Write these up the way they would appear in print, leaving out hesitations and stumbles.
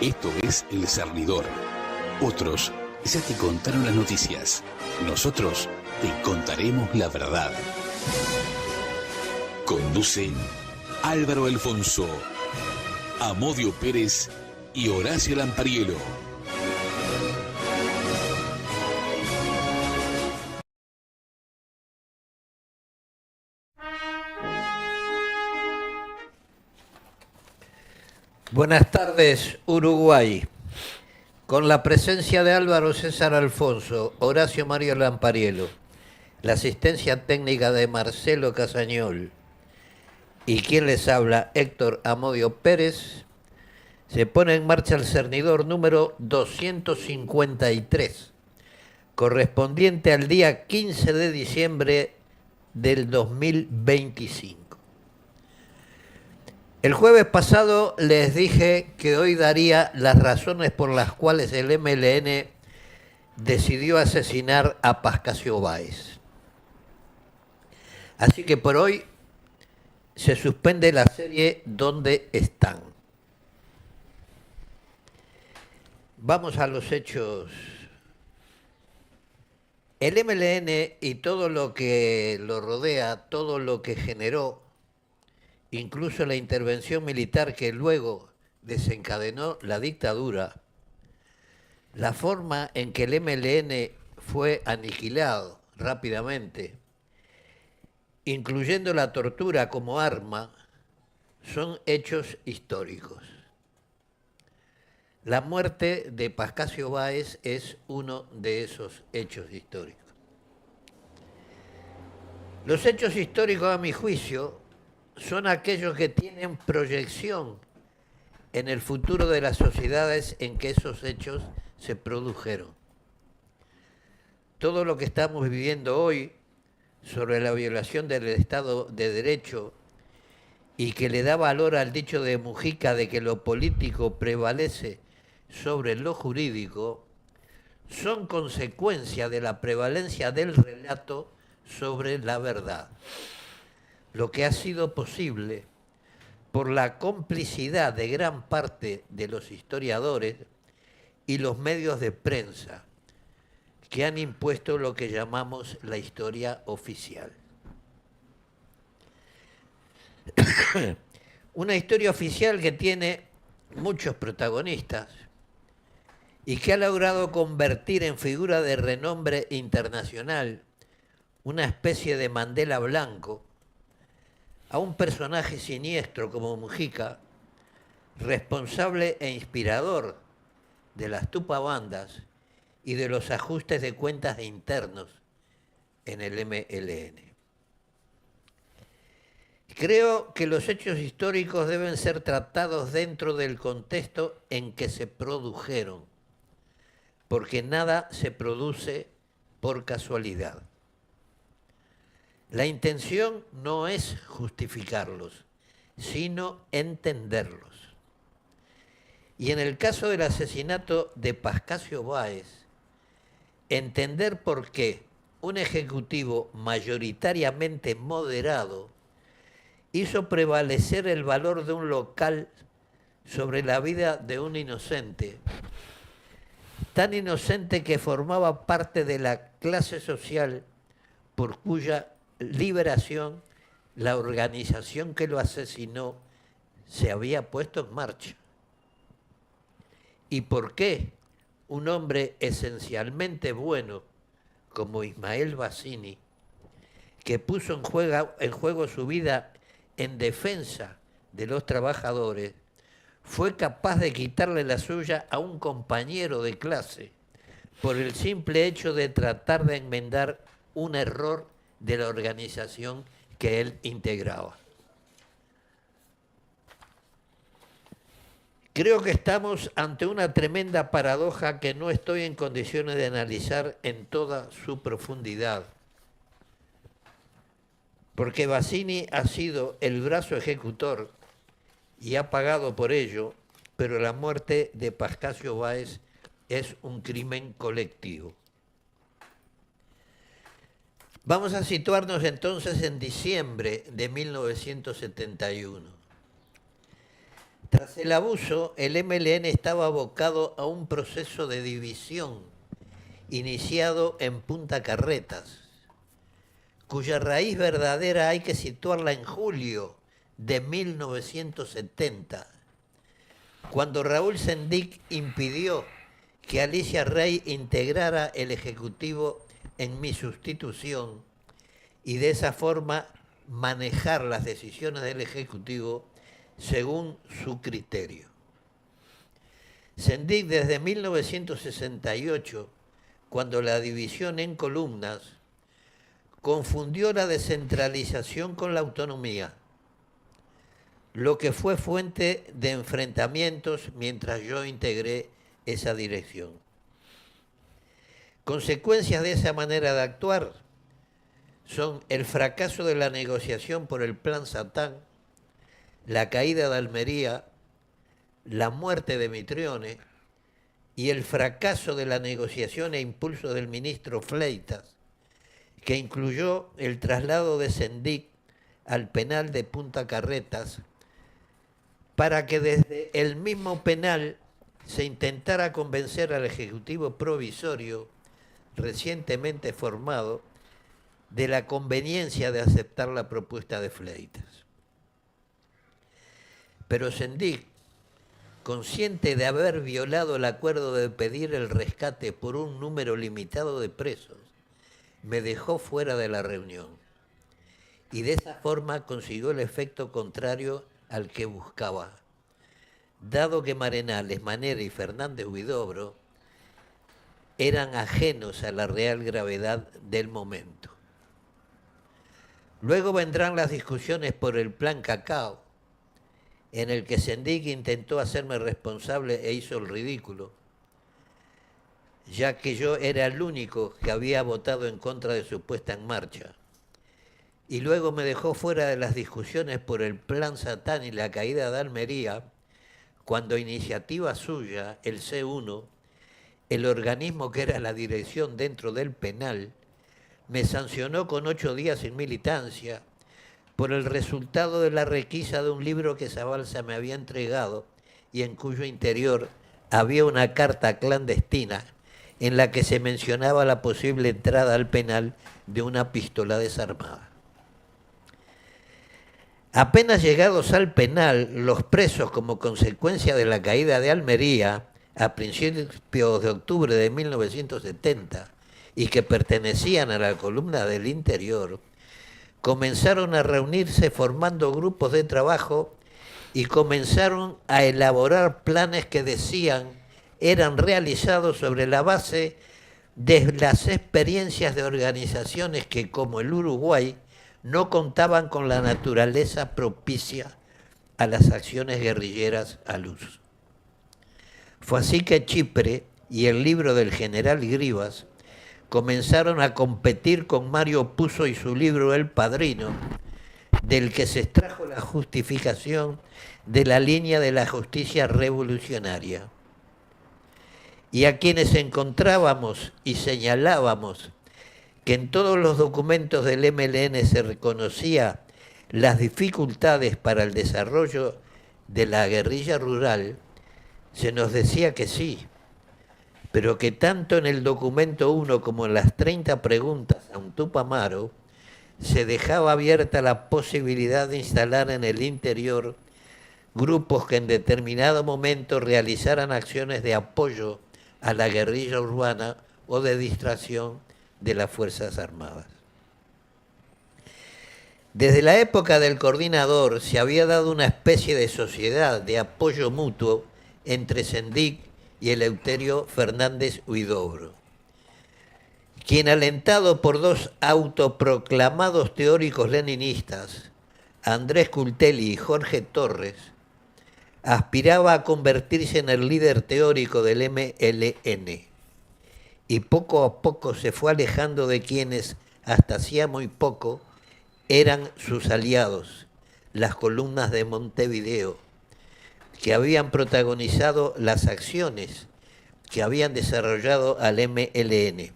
Esto es El Cernidor. Otros ya te contaron las noticias. Nosotros te contaremos la verdad. Conducen Álvaro Alfonso, Amodio Pérez y Horacio Lampariello. Buenas tardes, Uruguay. Con la presencia de Álvaro César Alfonso, Horacio Mario Lampariello, la asistencia técnica de Marcelo Casañol y quien les habla, Héctor Amodio Pérez, se pone en marcha el cernidor número 253, correspondiente al día 15 de diciembre del 2025. El jueves pasado les dije que hoy daría las razones por las cuales el MLN decidió asesinar a Pascasio Báez. Así que por hoy se suspende la serie ¿Dónde están? Vamos a los hechos. El MLN y todo lo que lo rodea, todo lo que generó, incluso la intervención militar que luego desencadenó la dictadura, la forma en que el MLN fue aniquilado rápidamente, incluyendo la tortura como arma, son hechos históricos. La muerte de Pascasio Báez es uno de esos hechos históricos. Los hechos históricos, a mi juicio, son aquellos que tienen proyección en el futuro de las sociedades en que esos hechos se produjeron. Todo lo que estamos viviendo hoy sobre la violación del Estado de Derecho y que le da valor al dicho de Mujica de que lo político prevalece sobre lo jurídico, son consecuencia de la prevalencia del relato sobre la verdad. Lo que ha sido posible por la complicidad de gran parte de los historiadores y los medios de prensa que han impuesto lo que llamamos la historia oficial. Una historia oficial que tiene muchos protagonistas y que ha logrado convertir en figura de renombre internacional una especie de Mandela blanco a un personaje siniestro como Mujica, responsable e inspirador de las tupabandas y de los ajustes de cuentas internos en el MLN. Creo que los hechos históricos deben ser tratados dentro del contexto en que se produjeron, porque nada se produce por casualidad. La intención no es justificarlos, sino entenderlos. Y en el caso del asesinato de Pascasio Báez, entender por qué un ejecutivo mayoritariamente moderado hizo prevalecer el valor de un local sobre la vida de un inocente, tan inocente que formaba parte de la clase social por cuya liberación la organización que lo asesinó se había puesto en marcha. ¿Y por qué un hombre esencialmente bueno como Ismael Bassini, que puso en juego su vida en defensa de los trabajadores, fue capaz de quitarle la suya a un compañero de clase por el simple hecho de tratar de enmendar un error de la organización que él integraba? Creo que estamos ante una tremenda paradoja que no estoy en condiciones de analizar en toda su profundidad, porque Bassini ha sido el brazo ejecutor y ha pagado por ello, pero la muerte de Pascasio Báez es un crimen colectivo. Vamos a situarnos entonces en diciembre de 1971. Tras el abuso, el MLN estaba abocado a un proceso de división iniciado en Punta Carretas, cuya raíz verdadera hay que situarla en julio de 1970, cuando Raúl Sendic impidió que Alicia Rey integrara el Ejecutivo en mi sustitución y de esa forma manejar las decisiones del Ejecutivo según su criterio. Sendic desde 1968, cuando la división en columnas confundió la descentralización con la autonomía, lo que fue fuente de enfrentamientos mientras yo integré esa dirección. Consecuencias de esa manera de actuar son el fracaso de la negociación por el Plan Satán, la caída de Almería, la muerte de Mitrione y el fracaso de la negociación e impulso del ministro Fleitas, que incluyó el traslado de Sendic al penal de Punta Carretas para que desde el mismo penal se intentara convencer al Ejecutivo Provisorio recientemente formado de la conveniencia de aceptar la propuesta de Fleitas. Pero Sendic, consciente de haber violado el acuerdo de pedir el rescate por un número limitado de presos, me dejó fuera de la reunión y de esa forma consiguió el efecto contrario al que buscaba, dado que Marenales, Manera y Fernández Huidobro eran ajenos a la real gravedad del momento. Luego vendrán las discusiones por el Plan Cacao, en el que Sendic intentó hacerme responsable e hizo el ridículo, ya que yo era el único que había votado en contra de su puesta en marcha. Y luego me dejó fuera de las discusiones por el Plan Satán y la caída de Almería, cuando iniciativa suya, el C1, el organismo que era la dirección dentro del penal, me sancionó con 8 días sin militancia por el resultado de la requisa de un libro que Zabalza me había entregado y en cuyo interior había una carta clandestina en la que se mencionaba la posible entrada al penal de una pistola desarmada. Apenas llegados al penal, los presos, como consecuencia de la caída de Almería a principios de octubre de 1970 y que pertenecían a la columna del interior, comenzaron a reunirse formando grupos de trabajo y comenzaron a elaborar planes que decían eran realizados sobre la base de las experiencias de organizaciones que, como el Uruguay, no contaban con la naturaleza propicia a las acciones guerrilleras al uso. Fue así que Chipre y el libro del general Grivas comenzaron a competir con Mario Puzo y su libro El Padrino, del que se extrajo la justificación de la línea de la justicia revolucionaria. Y a quienes encontrábamos y señalábamos que en todos los documentos del MLN se reconocía las dificultades para el desarrollo de la guerrilla rural, se nos decía que sí, pero que tanto en el documento 1 como en las 30 preguntas a un Tupamaro se dejaba abierta la posibilidad de instalar en el interior grupos que en determinado momento realizaran acciones de apoyo a la guerrilla urbana o de distracción de las Fuerzas Armadas. Desde la época del coordinador se había dado una especie de sociedad de apoyo mutuo entre Sendic y Eleuterio Fernández Huidobro, quien, alentado por dos autoproclamados teóricos leninistas, Andrés Cultelli y Jorge Torres, aspiraba a convertirse en el líder teórico del MLN y poco a poco se fue alejando de quienes, hasta hacía muy poco, eran sus aliados, las columnas de Montevideo, que habían protagonizado las acciones que habían desarrollado al MLN,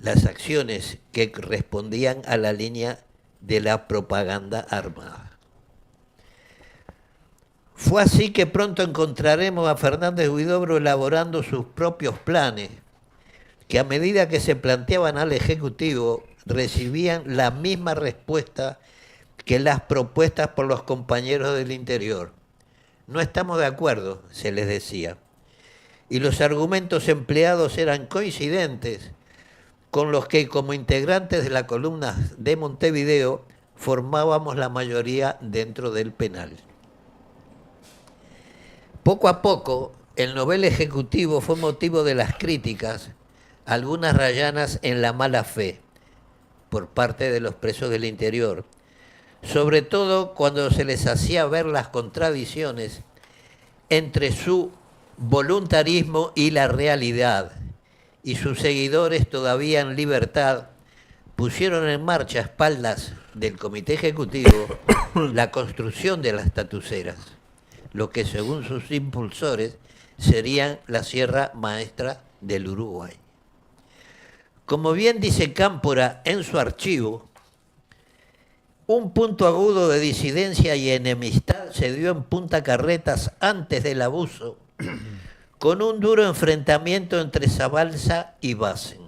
las acciones que respondían a la línea de la propaganda armada. Fue así que pronto encontraremos a Fernández Huidobro elaborando sus propios planes, que a medida que se planteaban al Ejecutivo recibían la misma respuesta que las propuestas por los compañeros del interior. No estamos de acuerdo, se les decía. Y los argumentos empleados eran coincidentes con los que, como integrantes de la columna de Montevideo, formábamos la mayoría dentro del penal. Poco a poco, el novel ejecutivo fue motivo de las críticas, algunas rayanas en la mala fe, por parte de los presos del interior, sobre todo cuando se les hacía ver las contradicciones entre su voluntarismo y la realidad, y sus seguidores todavía en libertad pusieron en marcha a espaldas del comité ejecutivo la construcción de las tatuceras, lo que según sus impulsores serían la Sierra Maestra del Uruguay. Como bien dice Cámpora en su archivo, un punto agudo de disidencia y enemistad se dio en Punta Carretas antes del abuso, con un duro enfrentamiento entre Zabalza y Bassen.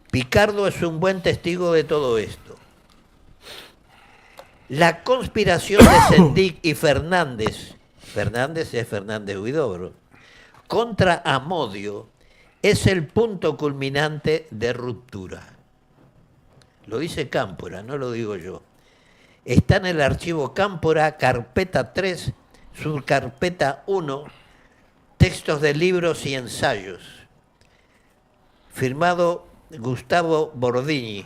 Picardo es un buen testigo de todo esto. La conspiración de Sendic y Fernández es Fernández Huidobro, contra Amodio, es el punto culminante de ruptura. Lo dice Cámpora, no lo digo yo. Está en el archivo Cámpora, carpeta 3, subcarpeta 1, textos de libros y ensayos. Firmado Gustavo Bordini.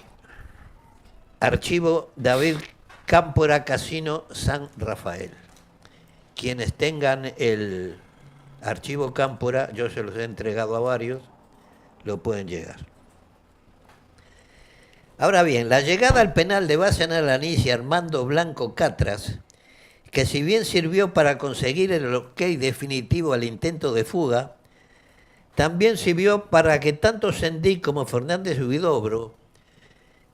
Archivo David Cámpora, Casino San Rafael. Quienes tengan el archivo Cámpora, yo se los he entregado a varios, lo pueden llegar. Ahora bien, la llegada al penal de Basen Alanís y Armando Blanco Catras, que si bien sirvió para conseguir el ok definitivo al intento de fuga, también sirvió para que tanto Sendic como Fernández Huidobro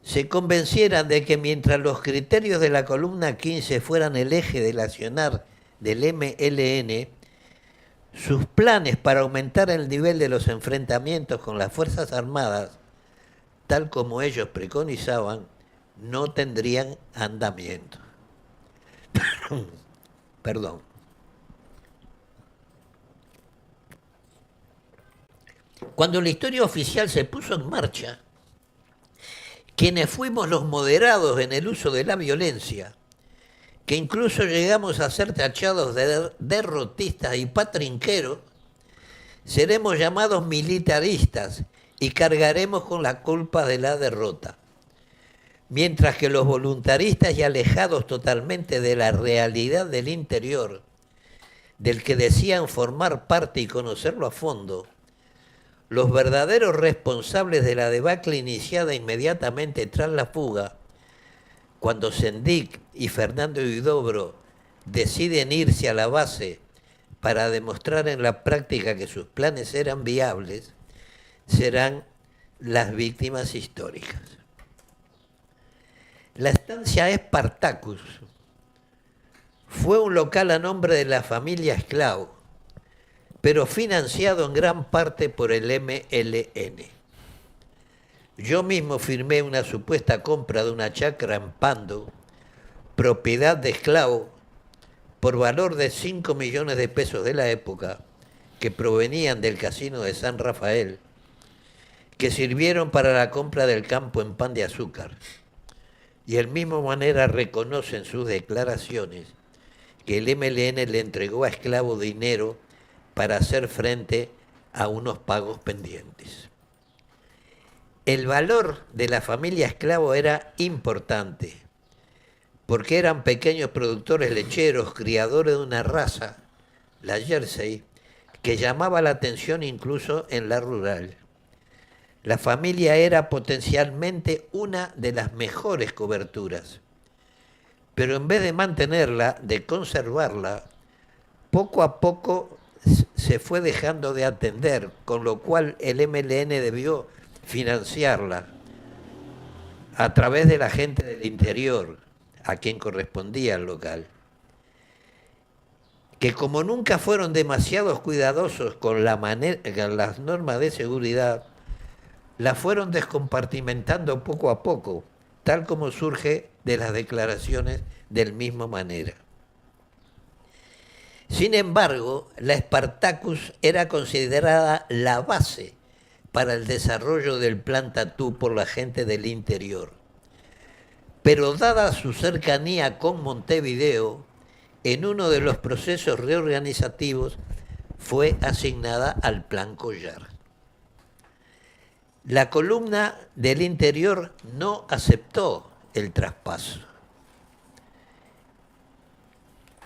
se convencieran de que mientras los criterios de la columna 15 fueran el eje del accionar del MLN, sus planes para aumentar el nivel de los enfrentamientos con las Fuerzas Armadas, tal como ellos preconizaban, no tendrían andamiento. Perdón. Cuando la historia oficial se puso en marcha, quienes fuimos los moderados en el uso de la violencia, que incluso llegamos a ser tachados de derrotistas y patrinqueros, seremos llamados militaristas y cargaremos con la culpa de la derrota. Mientras que los voluntaristas y alejados totalmente de la realidad del interior, del que decían formar parte y conocerlo a fondo, los verdaderos responsables de la debacle iniciada inmediatamente tras la fuga, cuando Sendic y Fernando Huidobro deciden irse a la base para demostrar en la práctica que sus planes eran viables, serán las víctimas históricas. La estancia Espartacus fue un local a nombre de la familia Esclau, pero financiado en gran parte por el MLN. Yo mismo firmé una supuesta compra de una chacra en Pando, propiedad de Esclau, por valor de 5 millones de pesos de la época, que provenían del casino de San Rafael, que sirvieron para la compra del campo en Pan de Azúcar. Y de misma manera reconoce en sus declaraciones que el MLN le entregó a Esclau dinero para hacer frente a unos pagos pendientes. El valor de la familia Esclau era importante, porque eran pequeños productores lecheros, criadores de una raza, la Jersey, que llamaba la atención incluso en la rural. La familia era potencialmente una de las mejores coberturas, pero en vez de mantenerla, de conservarla, poco a poco se fue dejando de atender, con lo cual el MLN debió financiarla a través de la gente del interior, a quien correspondía el local. que como nunca fueron demasiados cuidadosos con las normas de seguridad, las fueron descompartimentando poco a poco, tal como surge de las declaraciones del mismo manera. Sin embargo, la Spartacus era considerada la base para el desarrollo del Plan Tatú por la gente del interior. Pero dada su cercanía con Montevideo, en uno de los procesos reorganizativos fue asignada al Plan Collar. La columna del interior no aceptó el traspaso.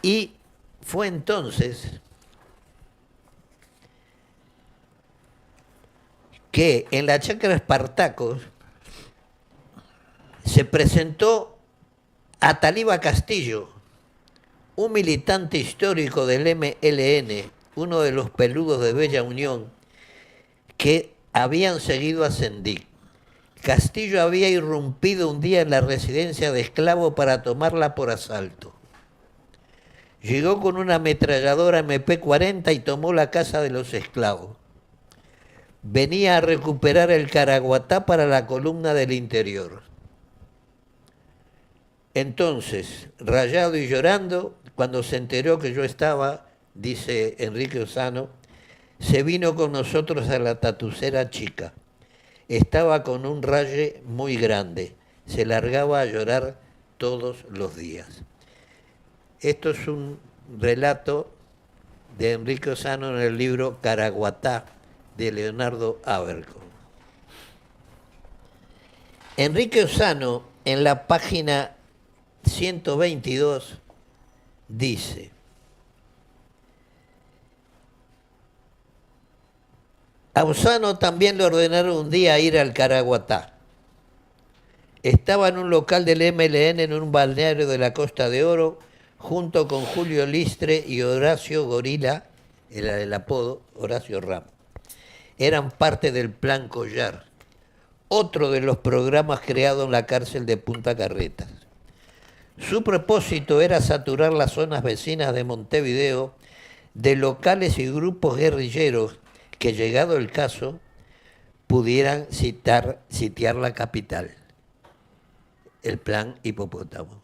Y fue entonces que en la chacra Espartacos se presentó a Talibá Castillo, un militante histórico del MLN, uno de los peludos de Bella Unión, que habían seguido a Sendik. Castillo había irrumpido un día en la residencia de esclavos para tomarla por asalto. Llegó con una ametralladora MP-40 y tomó la casa de los esclavos. Venía a recuperar el Caraguatá para la columna del interior. Entonces, rayado y llorando, cuando se enteró que yo estaba, dice Enrique Ossano, se vino con nosotros a la tatucera chica. Estaba con un raye muy grande. Se largaba a llorar todos los días. Esto es un relato de Enrique Ossano en el libro Caraguatá, de Leonardo Abercorn. Enrique Ossano, en la página 122, dice: a Ossano también le ordenaron un día ir al Caraguatá. Estaba en un local del MLN en un balneario de la Costa de Oro, junto con Julio Listre y Horacio Gorila, era el apodo, Horacio Ramos. Eran parte del Plan Collar, otro de los programas creados en la cárcel de Punta Carretas. Su propósito era saturar las zonas vecinas de Montevideo de locales y grupos guerrilleros que, llegado el caso, pudieran sitiar la capital, el Plan Hipopótamo.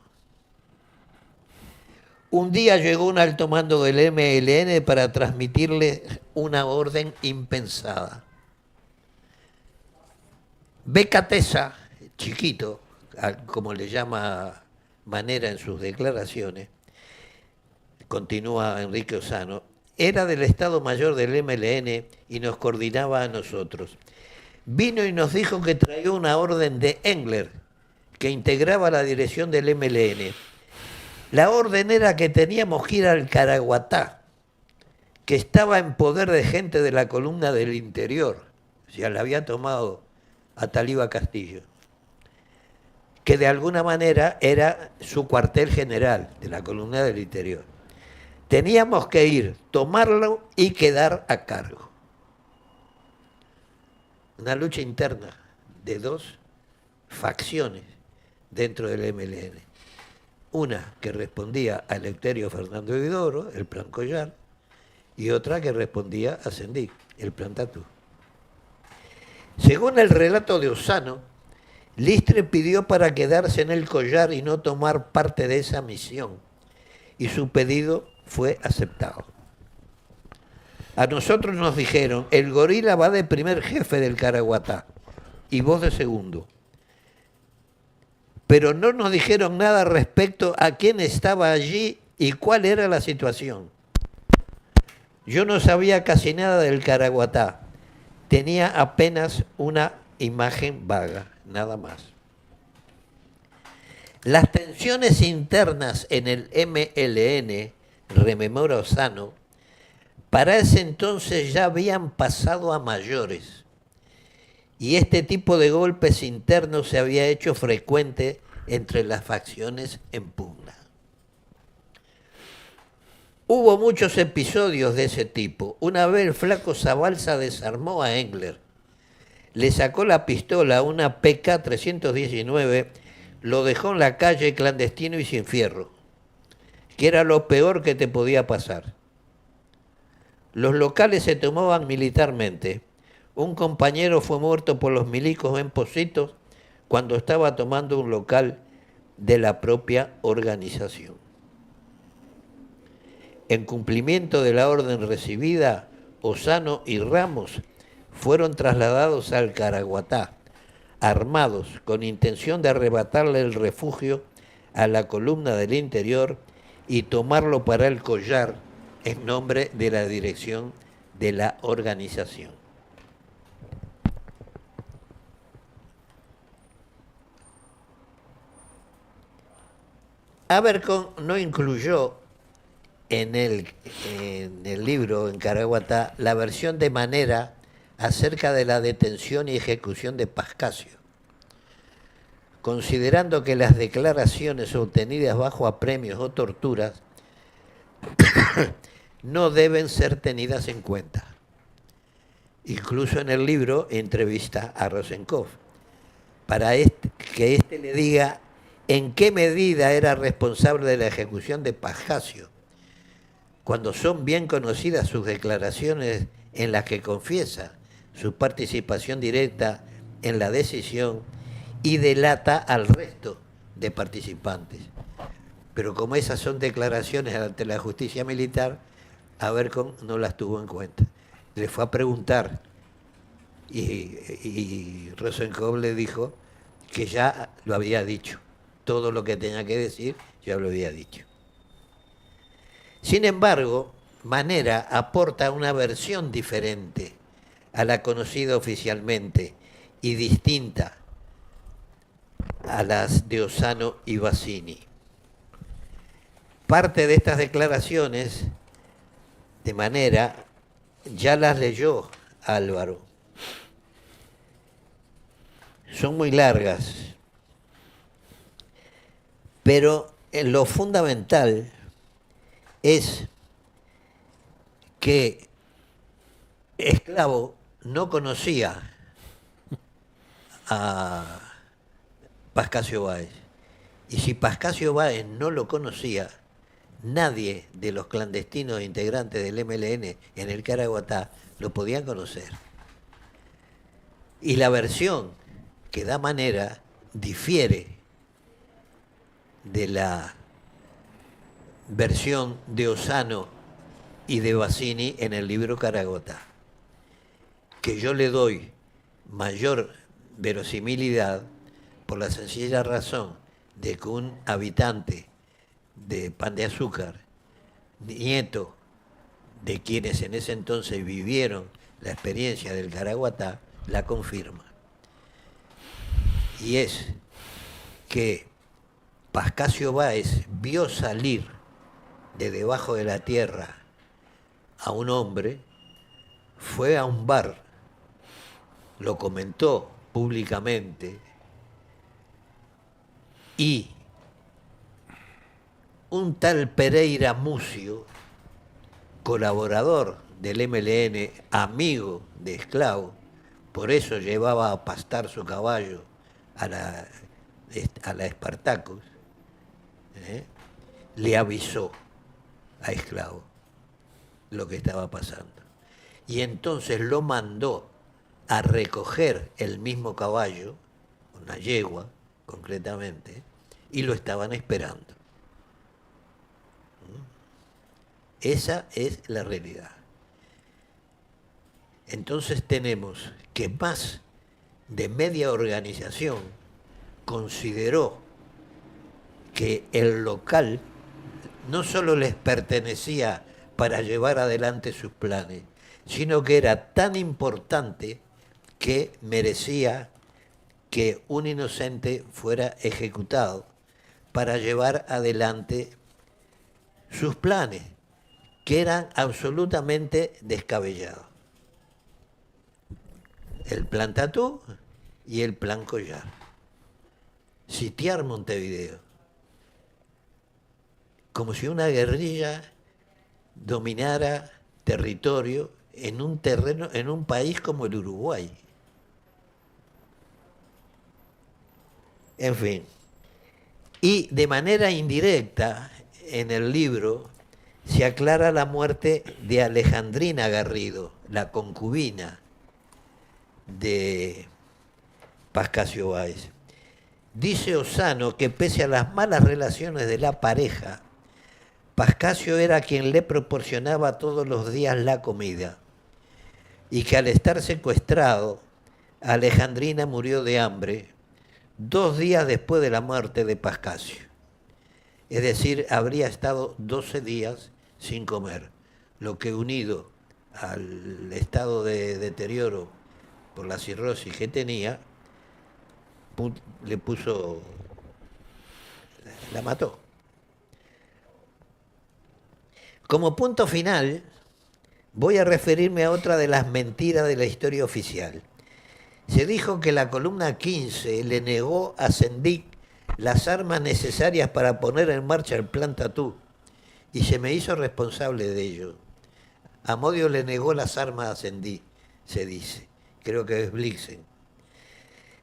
Un día llegó un alto mando del MLN para transmitirle una orden impensada. Becatesa, chiquito, como le llama Manera en sus declaraciones, continúa Enrique Ossano, era del Estado Mayor del MLN y nos coordinaba a nosotros. Vino y nos dijo que traía una orden de Engler, que integraba la dirección del MLN. La orden era que teníamos que ir al Caraguatá, que estaba en poder de gente de la columna del interior, o sea, la había tomado a Talibá Castillo, que de alguna manera era su cuartel general de la columna del interior. Teníamos que ir, tomarlo y quedar a cargo. Una lucha interna de dos facciones dentro del MLN. Una que respondía a Eleuterio Fernández Huidobro, el Plan Collar, y otra que respondía a Sendik, el Plan Tatú. Según el relato de Ossano, Listre pidió para quedarse en el Collar y no tomar parte de esa misión, y su pedido fue aceptado. A nosotros nos dijeron: el gorila va de primer jefe del Caraguatá y vos de segundo. Pero no nos dijeron nada respecto a quién estaba allí y cuál era la situación. Yo no sabía casi nada del Caraguatá. Tenía apenas una imagen vaga, nada más. Las tensiones internas en el MLN, rememora Ossano, para ese entonces ya habían pasado a mayores. Y este tipo de golpes internos se había hecho frecuente entre las facciones en pugna. Hubo muchos episodios de ese tipo. Una vez el flaco Zabalza desarmó a Engler, le sacó la pistola a una PK-319, lo dejó en la calle clandestino y sin fierro, que era lo peor que te podía pasar. Los locales se tomaban militarmente. Un compañero fue muerto por los milicos en Pocitos cuando estaba tomando un local de la propia organización. En cumplimiento de la orden recibida, Osano y Ramos fueron trasladados al Caraguatá, armados con intención de arrebatarle el refugio a la columna del interior y tomarlo para el collar en nombre de la dirección de la organización. Abercón no incluyó en el libro, en Caraguatá, la versión de Manera acerca de la detención y ejecución de Pascasio, considerando que las declaraciones obtenidas bajo apremios o torturas no deben ser tenidas en cuenta. Incluso en el libro entrevista a Rosenkopf para que éste le diga en qué medida era responsable de la ejecución de Pascasio, cuando son bien conocidas sus declaraciones en las que confiesa su participación directa en la decisión y delata al resto de participantes. Pero como esas son declaraciones ante la justicia militar, Abercón no las tuvo en cuenta. Le fue a preguntar y Rosenkopf le dijo que ya lo había dicho. Todo lo que tenía que decir ya lo había dicho. Sin embargo, Manera aporta una versión diferente a la conocida oficialmente y distinta a las de Osano y Bassini. Parte de estas declaraciones de Manera ya las leyó Álvaro. Son muy largas, pero lo fundamental es que Esclavo no conocía a Pascasio Báez. Y si Pascasio Báez no lo conocía, nadie de los clandestinos integrantes del MLN en el Caraguatá lo podían conocer. Y la versión que da Manera difiere de la versión de Osano y de Bassini en el libro Caraguatá, que yo le doy mayor verosimilidad por la sencilla razón de que un habitante de Pan de Azúcar, nieto de quienes en ese entonces vivieron la experiencia del Caraguatá, la confirma. Y es que Pascasio Báez vio salir de debajo de la tierra a un hombre, fue a un bar, lo comentó públicamente y un tal Pereira Mucio, colaborador del MLN, amigo de Esclavo, por eso llevaba a pastar su caballo a la Espartacus, le avisó a Esclavo lo que estaba pasando. Y entonces lo mandó a recoger el mismo caballo, una yegua concretamente, y lo estaban esperando. Esa es la realidad. Entonces tenemos que más de media organización consideró que el local no solo les pertenecía para llevar adelante sus planes, sino que era tan importante que merecía que un inocente fuera ejecutado para llevar adelante sus planes, que eran absolutamente descabellados. El plan Tatú y el plan Collar. Sitiar Montevideo. Como si una guerrilla dominara territorio en un terreno, en un país como el Uruguay. En fin. Y de manera indirecta, en el libro, se aclara la muerte de Alejandrina Garrido, la concubina de Pascasio Báez. Dice Ossano que pese a las malas relaciones de la pareja, Pascasio era quien le proporcionaba todos los días la comida y que al estar secuestrado, Alejandrina murió de hambre 2 días después de la muerte de Pascasio. Es decir, habría estado 12 días sin comer, lo que unido al estado de deterioro por la cirrosis que tenía, le puso, la mató. Como punto final, voy a referirme a otra de las mentiras de la historia oficial. Se dijo que la columna 15 le negó a Sendik las armas necesarias para poner en marcha el plan Tatú y se me hizo responsable de ello. Amodio le negó las armas a Sendik, se dice. Creo que es Blixen.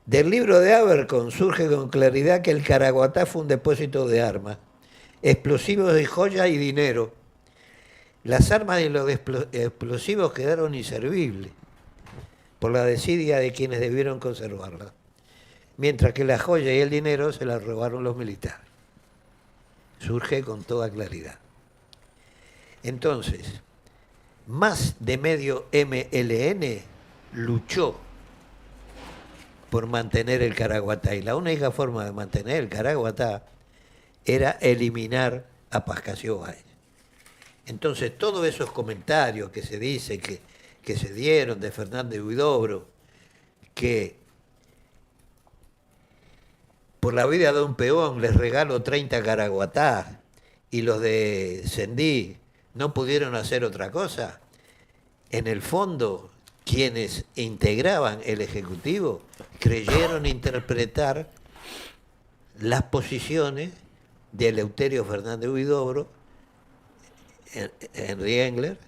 Del libro de Abercorn surge con claridad que el Caraguatá fue un depósito de armas, explosivos de joya y dinero. Las armas y los explosivos quedaron inservibles por la desidia de quienes debieron conservarlas, mientras que la joya y el dinero se las robaron los militares. Surge con toda claridad. Entonces, más de medio MLN luchó por mantener el Caraguatá, y la única forma de mantener el Caraguatá era eliminar a Pascasio Báez. Entonces, todos esos comentarios que se dice que se dieron de Fernández Huidobro, que por la vida de un peón les regalo 30 Caraguatá y los de Sendí no pudieron hacer otra cosa, en el fondo, quienes integraban el Ejecutivo creyeron interpretar las posiciones de Eleuterio Fernández Huidobro, Henry Engler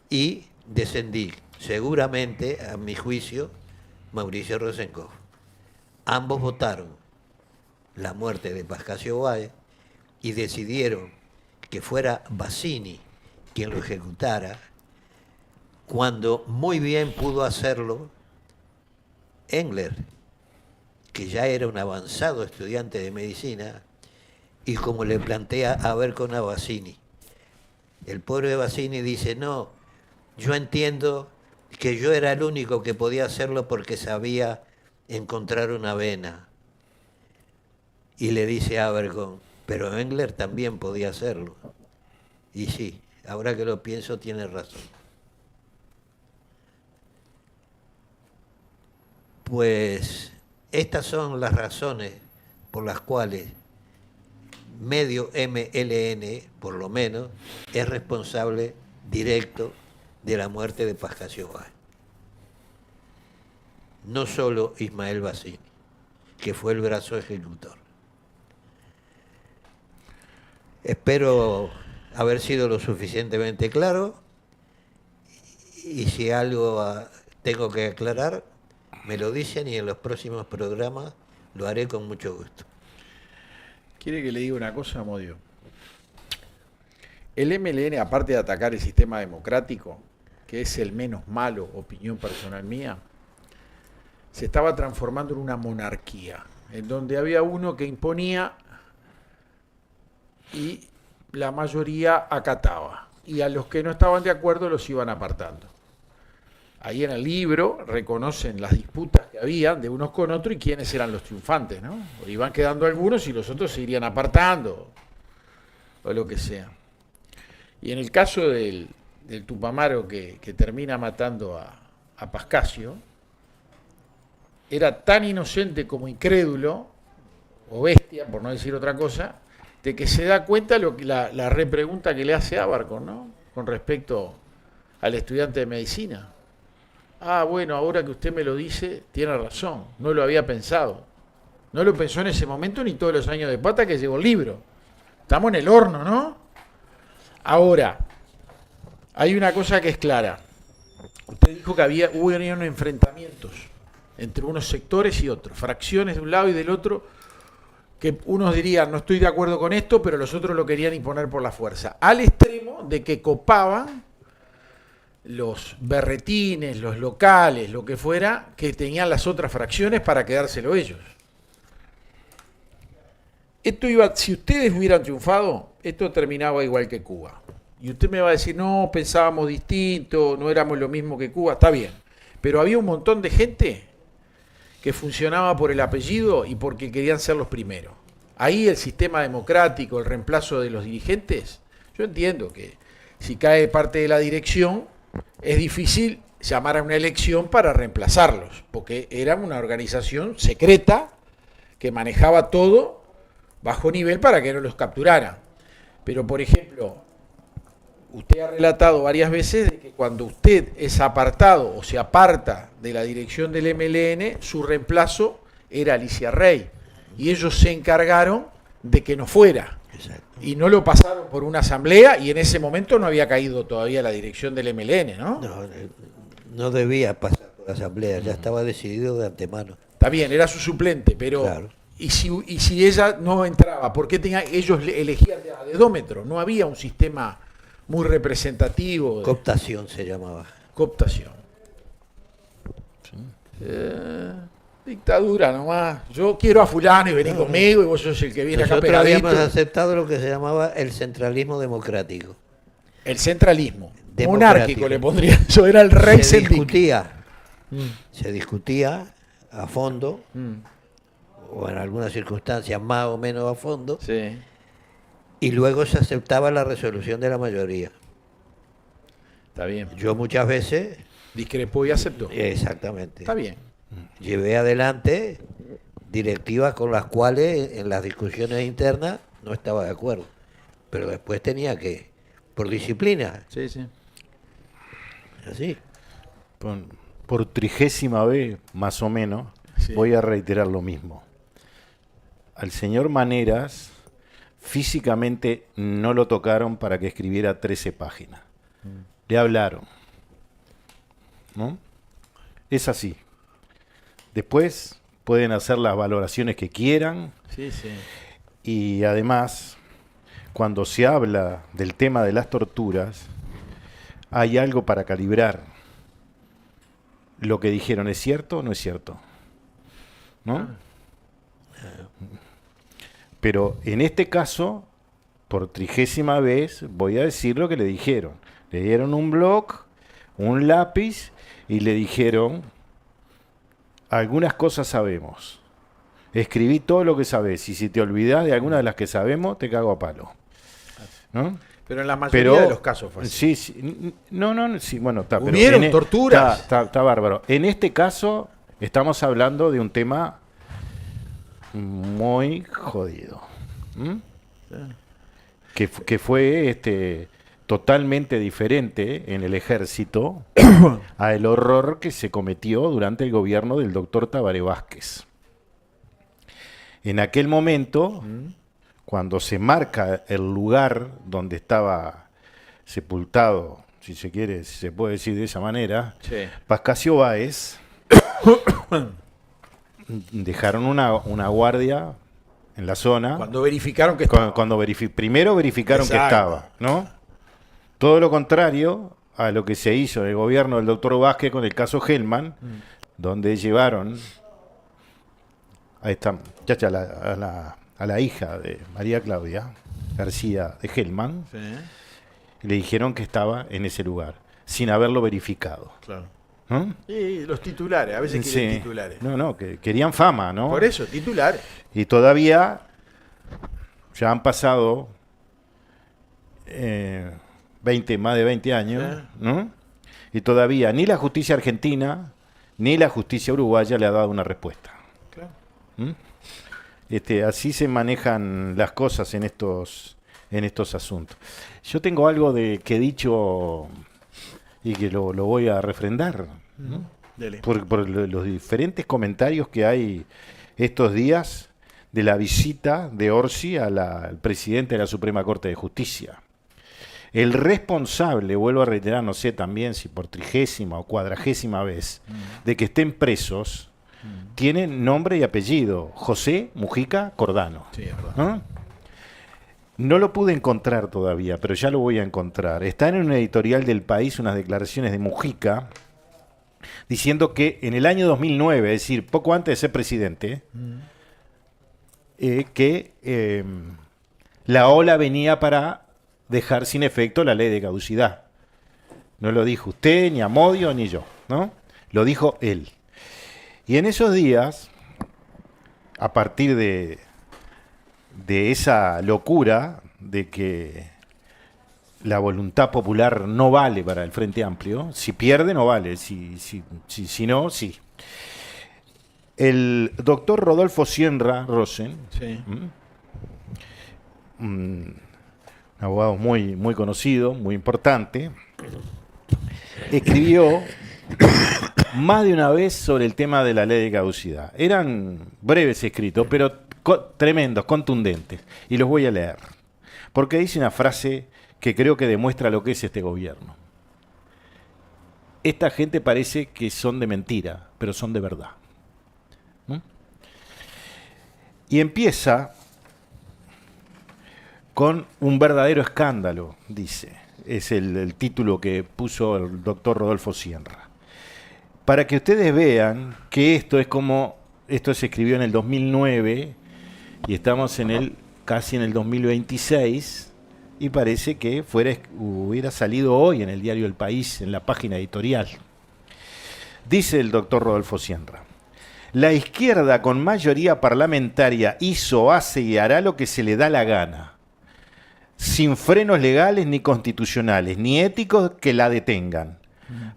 y de Sendik, seguramente, a mi juicio, Mauricio Rosenkopf. Ambos votaron la muerte de Pascasio Báez y decidieron que fuera Bassini quien lo ejecutara, cuando muy bien pudo hacerlo Engler, que ya era un avanzado estudiante de medicina, y como le plantea Abercorn a Bassini. El pobre Bassini dice, no, yo entiendo que yo era el único que podía hacerlo porque sabía encontrar una vena. Y le dice a Abercorn, pero Engler también podía hacerlo. Y sí, ahora que lo pienso, tiene razón. Pues estas son las razones por las cuales medio MLN, por lo menos, es responsable directo de la muerte de Pascasio Báez. No solo Ismael Bassini, que fue el brazo ejecutor. Espero haber sido lo suficientemente claro, y si algo tengo que aclarar, me lo dicen y en los próximos programas lo haré con mucho gusto. ¿Quiere que le diga una cosa, Amodio? El MLN, aparte de atacar el sistema democrático, que es el menos malo, opinión personal mía, se estaba transformando en una monarquía, en donde había uno que imponía y la mayoría acataba, y a los que no estaban de acuerdo los iban apartando. Ahí en el libro reconocen las disputas que había de unos con otros y quiénes eran los triunfantes, ¿no? O iban quedando algunos y los otros se irían apartando, o lo que sea. Y en el caso del Tupamaro que termina matando a Pascasio, era tan inocente como incrédulo, o bestia, por no decir otra cosa, de que se da cuenta la repregunta que le hace Abercorn, ¿no? Con respecto al estudiante de medicina. Ah, bueno, ahora que usted me lo dice, tiene razón, no lo había pensado. No lo pensó en ese momento ni todos los años de pata que llegó el libro. Estamos en el horno, ¿no? Ahora, hay una cosa que es clara. Usted dijo que hubo enfrentamientos entre unos sectores y otros, fracciones de un lado y del otro, que unos dirían no estoy de acuerdo con esto, pero los otros lo querían imponer por la fuerza, al extremo de que copaban los berretines, los locales, lo que fuera, que tenían las otras fracciones para quedárselo ellos. Esto iba, si ustedes hubieran triunfado, esto terminaba igual que Cuba. Y usted me va a decir, no, pensábamos distinto, no éramos lo mismo que Cuba, está bien. Pero había un montón de gente que funcionaba por el apellido y porque querían ser los primeros. Ahí el sistema democrático, el reemplazo de los dirigentes, yo entiendo que si cae parte de la dirección, es difícil llamar a una elección para reemplazarlos, porque era una organización secreta que manejaba todo bajo nivel para que no los capturaran. Pero, por ejemplo, usted ha relatado varias veces de que cuando usted es apartado o se aparta de la dirección del MLN, su reemplazo era Alicia Rey. Y ellos se encargaron de que no fuera. Exacto. Y no lo pasaron por una asamblea y en ese momento no había caído todavía la dirección del MLN, ¿no? No debía pasar por la asamblea, ya estaba decidido de antemano. Está bien, era su suplente, pero... Claro. Y si ella no entraba, ¿por qué ellos elegían a dedómetro? No había un sistema muy representativo. Cooptación se llamaba. Cooptación. Sí. Dictadura nomás. Yo quiero a fulano y vení conmigo y vos sos el que viene acá Nosotros pegadito. habíamos aceptado lo que se llamaba el centralismo democrático. El centralismo. Democrático. Monárquico le pondría. Yo era el rey Se sendic. discutía a fondo, o en algunas circunstancias más o menos a fondo, Sí. y luego se aceptaba la resolución de la mayoría. Está bien. Yo muchas veces, Discrepó y aceptó. exactamente, Está bien. llevé adelante directivas con las cuales en las discusiones internas no estaba de acuerdo, pero después tenía que, por disciplina, Sí, sí. así. Por 30ª vez, más o menos, Sí. voy a reiterar lo mismo. Al señor Maneras físicamente no lo tocaron para que escribiera 13 páginas. Le hablaron. ¿No? Es así. Después pueden hacer las valoraciones que quieran Sí, sí. y además, cuando se habla del tema de las torturas, hay algo para calibrar. Lo que dijeron, ¿es cierto o no es cierto? ¿No? Pero en este caso, por 30ª vez, voy a decir lo que le dijeron. Le dieron un bloc, un lápiz y le dijeron, algunas cosas sabemos. Escribí todo lo que sabes y si te olvidás de alguna de las que sabemos, te cago a palo. ¿No? Pero en la mayoría de los casos fue así. Sí, sí, no, sí, bueno, está. ¿Hubieron torturas? Está bárbaro. En este caso, estamos hablando de un tema muy jodido. ¿Mm? Que fue totalmente diferente en el ejército al horror que se cometió durante el gobierno del doctor Tabaré Vázquez. En aquel momento, cuando se marca el lugar donde estaba sepultado, si se quiere, si se puede decir de esa manera, Sí. Pascasio Báez, dejaron una guardia en la zona. Cuando verificaron que estaba. Primero verificaron que Exacto. estaba, ¿no? Todo lo contrario a lo que se hizo en el gobierno del doctor Vázquez con el caso Hellman, donde llevaron a esta muchacha, a la hija de María Claudia García de Hellman, Sí, y le dijeron que estaba en ese lugar, sin haberlo verificado. claro. ¿No? Y los titulares, a veces quieren Sí. titulares. No, que querían fama, ¿no? Por eso, titulares. Y todavía ya han pasado más de 20 años, Sí. ¿no? Y todavía ni la justicia argentina ni la justicia uruguaya le ha dado una respuesta. Claro. ¿Mm? Así se manejan las cosas en estos asuntos. Yo tengo algo que he dicho y que lo voy a refrendar, ¿no? Dele. Por los diferentes comentarios que hay estos días de la visita de Orsi al presidente de la Suprema Corte de Justicia. El responsable, vuelvo a reiterar, no sé también si por 30ª o 40ª vez, de que estén presos tiene nombre y apellido, José Mujica Cordano. Sí, es verdad. ¿Ah? No lo pude encontrar todavía, pero ya lo voy a encontrar. Está en una editorial del País unas declaraciones de Mujica diciendo que en el año 2009, es decir, poco antes de ser presidente, que la ola venía para dejar sin efecto la ley de caducidad. No lo dijo usted, ni Amodio, ni yo, ¿no? Lo dijo él. Y en esos días, a partir de esa locura de que la voluntad popular no vale para el Frente Amplio, si pierde no vale, si no, sí. El doctor Rodolfo Sienra Rosen, Sí. un abogado muy, muy conocido, muy importante, escribió más de una vez sobre el tema de la ley de caducidad. Eran breves escritos, pero tremendos, contundentes. Y los voy a leer. Porque dice una frase que creo que demuestra lo que es este gobierno. Esta gente parece que son de mentira, pero son de verdad. ¿Mm? Y empieza con un verdadero escándalo, dice. Es el título que puso el doctor Rodolfo Sienra. Para que ustedes vean que esto se escribió en el 2009 y estamos casi en el 2026 y parece que hubiera salido hoy en el diario El País, en la página editorial. Dice el doctor Rodolfo Sienra: la izquierda con mayoría parlamentaria hizo, hace y hará lo que se le da la gana, sin frenos legales ni constitucionales, ni éticos que la detengan.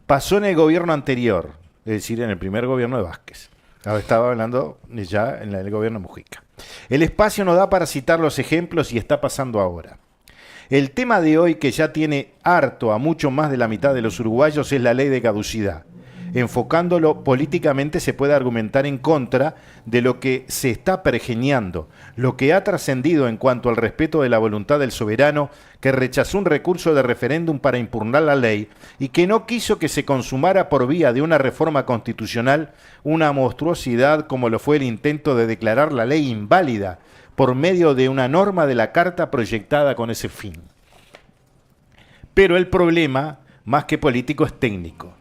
Pasó en el gobierno anterior, es decir, en el primer gobierno de Vázquez. Ahora estaba hablando ya en el gobierno de Mujica. El espacio no da para citar los ejemplos y está pasando ahora. El tema de hoy, que ya tiene harto a mucho más de la mitad de los uruguayos, es la ley de caducidad. Enfocándolo políticamente se puede argumentar en contra de lo que se está pergeñando, lo que ha trascendido en cuanto al respeto de la voluntad del soberano, que rechazó un recurso de referéndum para impugnar la ley y que no quiso que se consumara por vía de una reforma constitucional, una monstruosidad como lo fue el intento de declarar la ley inválida por medio de una norma de la Carta proyectada con ese fin. Pero el problema, más que político, es técnico.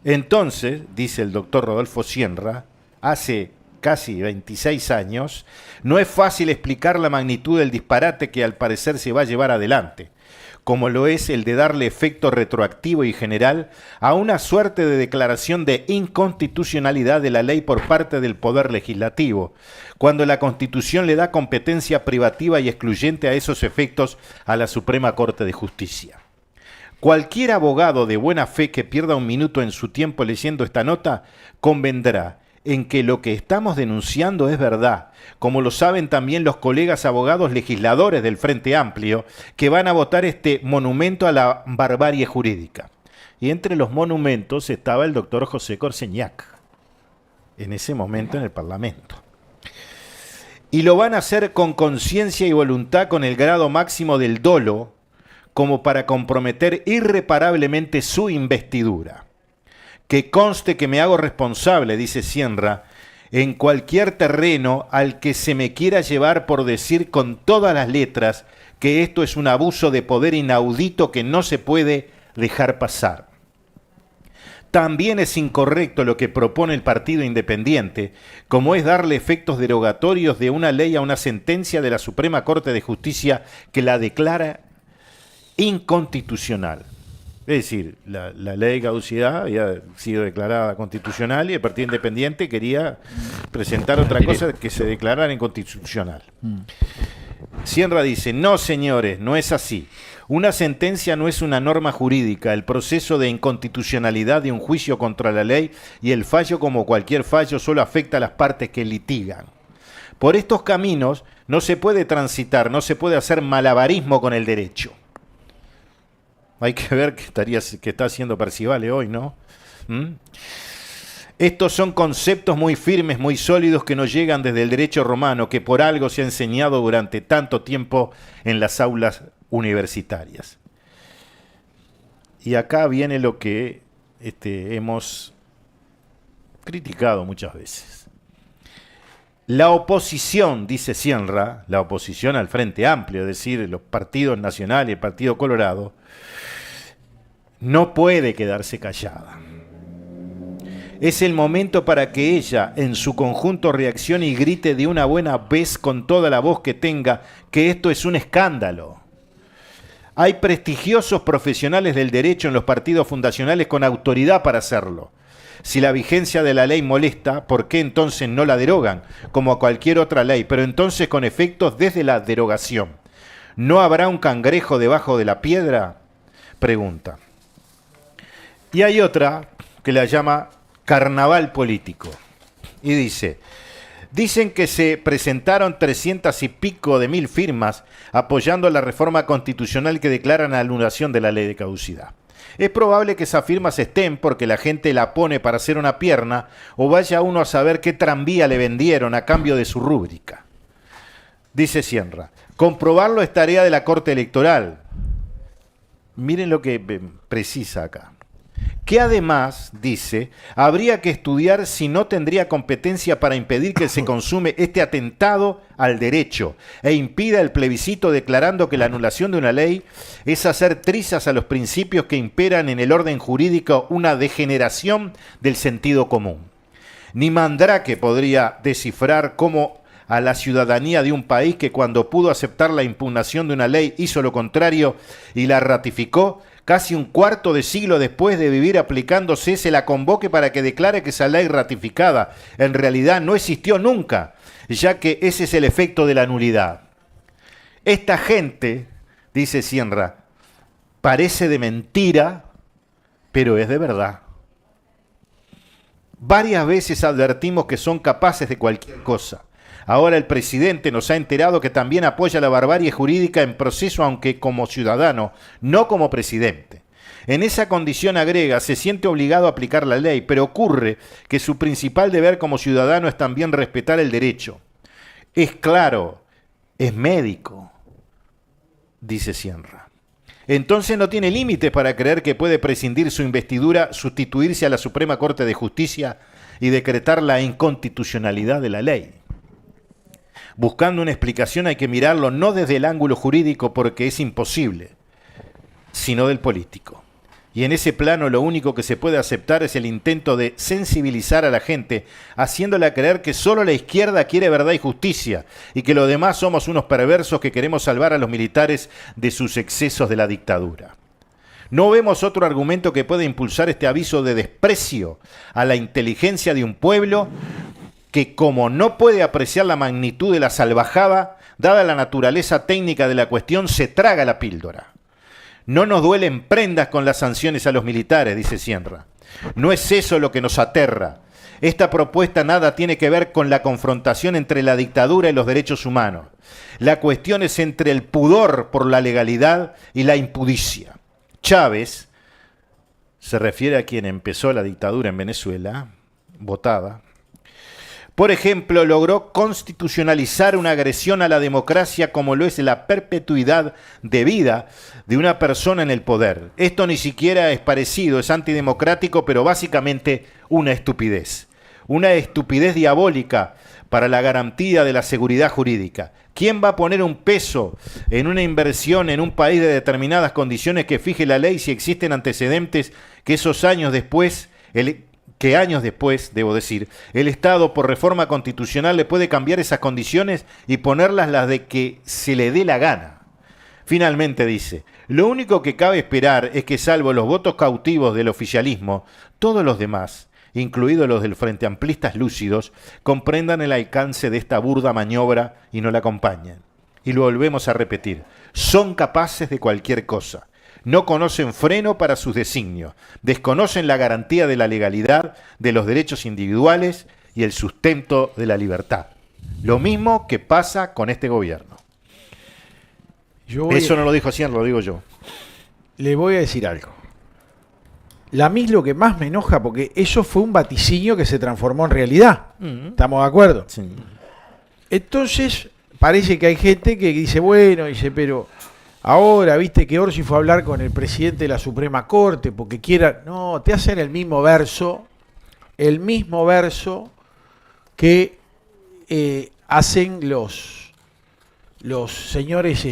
Entonces, dice el doctor Rodolfo Sienra, hace casi 26 años, no es fácil explicar la magnitud del disparate que al parecer se va a llevar adelante, como lo es el de darle efecto retroactivo y general a una suerte de declaración de inconstitucionalidad de la ley por parte del Poder Legislativo, cuando la Constitución le da competencia privativa y excluyente a esos efectos a la Suprema Corte de Justicia. Cualquier abogado de buena fe que pierda un minuto en su tiempo leyendo esta nota convendrá en que lo que estamos denunciando es verdad, como lo saben también los colegas abogados legisladores del Frente Amplio que van a votar este monumento a la barbarie jurídica. Y entre los monumentos estaba el doctor José Corseñac, en ese momento en el Parlamento. Y lo van a hacer con conciencia y voluntad, con el grado máximo del dolo, como para comprometer irreparablemente su investidura. Que conste que me hago responsable, dice Sienra, en cualquier terreno al que se me quiera llevar por decir con todas las letras que esto es un abuso de poder inaudito que no se puede dejar pasar. También es incorrecto lo que propone el Partido Independiente, como es darle efectos derogatorios de una ley a una sentencia de la Suprema Corte de Justicia que la declara inconstitucional. Es decir, la ley de caducidad había sido declarada constitucional y el Partido Independiente quería presentar otra cosa que se declarara inconstitucional. Sienra dice: no, señores, no es así. Una sentencia no es una norma jurídica. El proceso de inconstitucionalidad de un juicio contra la ley y el fallo, como cualquier fallo, solo afecta a las partes que litigan. Por estos caminos no se puede transitar, no se puede hacer malabarismo con el derecho. Hay que ver qué está haciendo Percivale hoy, ¿no? Estos son conceptos muy firmes, muy sólidos, que nos llegan desde el derecho romano, que por algo se ha enseñado durante tanto tiempo en las aulas universitarias. Y acá viene lo que hemos criticado muchas veces. La oposición, dice Sienra, la oposición al Frente Amplio, es decir, los partidos nacionales y el Partido Colorado, no puede quedarse callada. Es el momento para que ella, en su conjunto, reaccione y grite de una buena vez con toda la voz que tenga que esto es un escándalo. Hay prestigiosos profesionales del derecho en los partidos fundacionales con autoridad para hacerlo. Si la vigencia de la ley molesta, ¿por qué entonces no la derogan? Como a cualquier otra ley, pero entonces con efectos desde la derogación. ¿No habrá un cangrejo debajo de la piedra? Pregunta. Y hay otra que la llama carnaval político. Y dice, dicen que se presentaron 300 y pico de mil firmas apoyando la reforma constitucional que declara la anulación de la ley de caducidad. Es probable que esas firmas estén porque la gente la pone para hacer una pierna o vaya uno a saber qué tranvía le vendieron a cambio de su rúbrica. Dice Sienra, comprobarlo es tarea de la Corte Electoral. Miren lo que precisa acá. Que además, dice, habría que estudiar si no tendría competencia para impedir que se consume este atentado al derecho e impida el plebiscito declarando que la anulación de una ley es hacer trizas a los principios que imperan en el orden jurídico, una degeneración del sentido común. Ni Mandrake podría descifrar cómo a la ciudadanía de un país que cuando pudo aceptar la impugnación de una ley hizo lo contrario y la ratificó, casi un cuarto de siglo después de vivir aplicándose, se la convoque para que declare que esa ley ratificada en realidad no existió nunca, ya que ese es el efecto de la nulidad. Esta gente, dice Sienra, parece de mentira, pero es de verdad. Varias veces advertimos que son capaces de cualquier cosa. Ahora el presidente nos ha enterado que también apoya la barbarie jurídica en proceso, aunque como ciudadano, no como presidente. En esa condición, agrega, se siente obligado a aplicar la ley, pero ocurre que su principal deber como ciudadano es también respetar el derecho. Es claro, es médico, dice Sienra. Entonces no tiene límites para creer que puede prescindir su investidura, sustituirse a la Suprema Corte de Justicia y decretar la inconstitucionalidad de la ley. Buscando una explicación hay que mirarlo no desde el ángulo jurídico porque es imposible, sino del político. Y en ese plano lo único que se puede aceptar es el intento de sensibilizar a la gente, haciéndola creer que solo la izquierda quiere verdad y justicia y que los demás somos unos perversos que queremos salvar a los militares de sus excesos de la dictadura. No vemos otro argumento que pueda impulsar este aviso de desprecio a la inteligencia de un pueblo que, como no puede apreciar la magnitud de la salvajada, dada la naturaleza técnica de la cuestión, se traga la píldora. No nos duelen prendas con las sanciones a los militares, dice Sienra. No es eso lo que nos aterra. Esta propuesta nada tiene que ver con la confrontación entre la dictadura y los derechos humanos. La cuestión es entre el pudor por la legalidad y la impudicia. Chávez, se refiere a quien empezó la dictadura en Venezuela, votada, por ejemplo, logró constitucionalizar una agresión a la democracia como lo es la perpetuidad de vida de una persona en el poder. Esto ni siquiera es parecido, es antidemocrático, pero básicamente una estupidez. Una estupidez diabólica para la garantía de la seguridad jurídica. ¿Quién va a poner un peso en una inversión en un país de determinadas condiciones que fije la ley si existen antecedentes que años después, debo decir, el Estado por reforma constitucional le puede cambiar esas condiciones y ponerlas las de que se le dé la gana? Finalmente dice, lo único que cabe esperar es que salvo los votos cautivos del oficialismo, todos los demás, incluidos los del Frente Amplistas lúcidos, comprendan el alcance de esta burda maniobra y no la acompañen. Y lo volvemos a repetir, son capaces de cualquier cosa. No conocen freno para sus designios, desconocen la garantía de la legalidad, de los derechos individuales y el sustento de la libertad. Lo mismo que pasa con este gobierno. Eso no lo dijo Sienra, lo digo yo. Le voy a decir algo. A mí lo que más me enoja, porque eso fue un vaticinio que se transformó en realidad. ¿Estamos de acuerdo? Sí. Entonces, parece que hay gente que dice, pero ahora, viste que Orsi fue a hablar con el presidente de la Suprema Corte porque quiera... No, te hacen el mismo verso que hacen los señores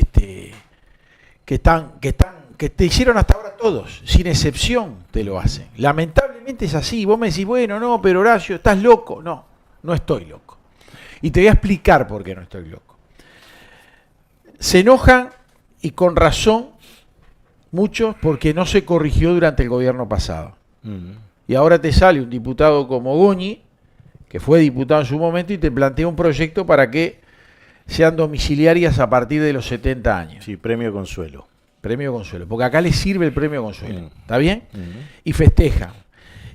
que te hicieron hasta ahora todos, sin excepción te lo hacen. Lamentablemente es así. Vos me decís, bueno, no, pero Horacio, estás loco. No, no estoy loco. Y te voy a explicar por qué no estoy loco. Se enojan, y con razón, muchos, porque no se corrigió durante el gobierno pasado. Y ahora te sale un diputado como Goñi, que fue diputado en su momento, y te plantea un proyecto para que sean domiciliarias a partir de los 70 años. Sí, premio consuelo. Premio consuelo, porque acá les sirve el premio consuelo, ¿está bien? Y festejan.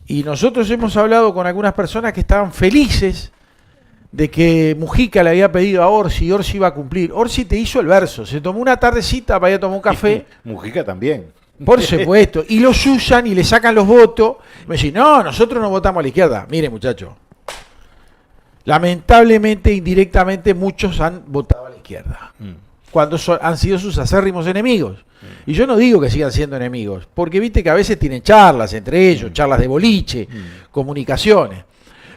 Y nosotros hemos hablado con algunas personas que estaban felices de que Mujica le había pedido a Orsi, y Orsi iba a cumplir. Orsi te hizo el verso, se tomó una tardecita para ir a tomar un café. Mujica también. Por supuesto, y los usan y le sacan los votos. Me dicen, no, nosotros no votamos a la izquierda. Mire, muchachos, lamentablemente, indirectamente, muchos han votado a la izquierda, cuando han sido sus acérrimos enemigos. Y yo no digo que sigan siendo enemigos, porque viste que a veces tienen charlas entre ellos, charlas de boliche, comunicaciones.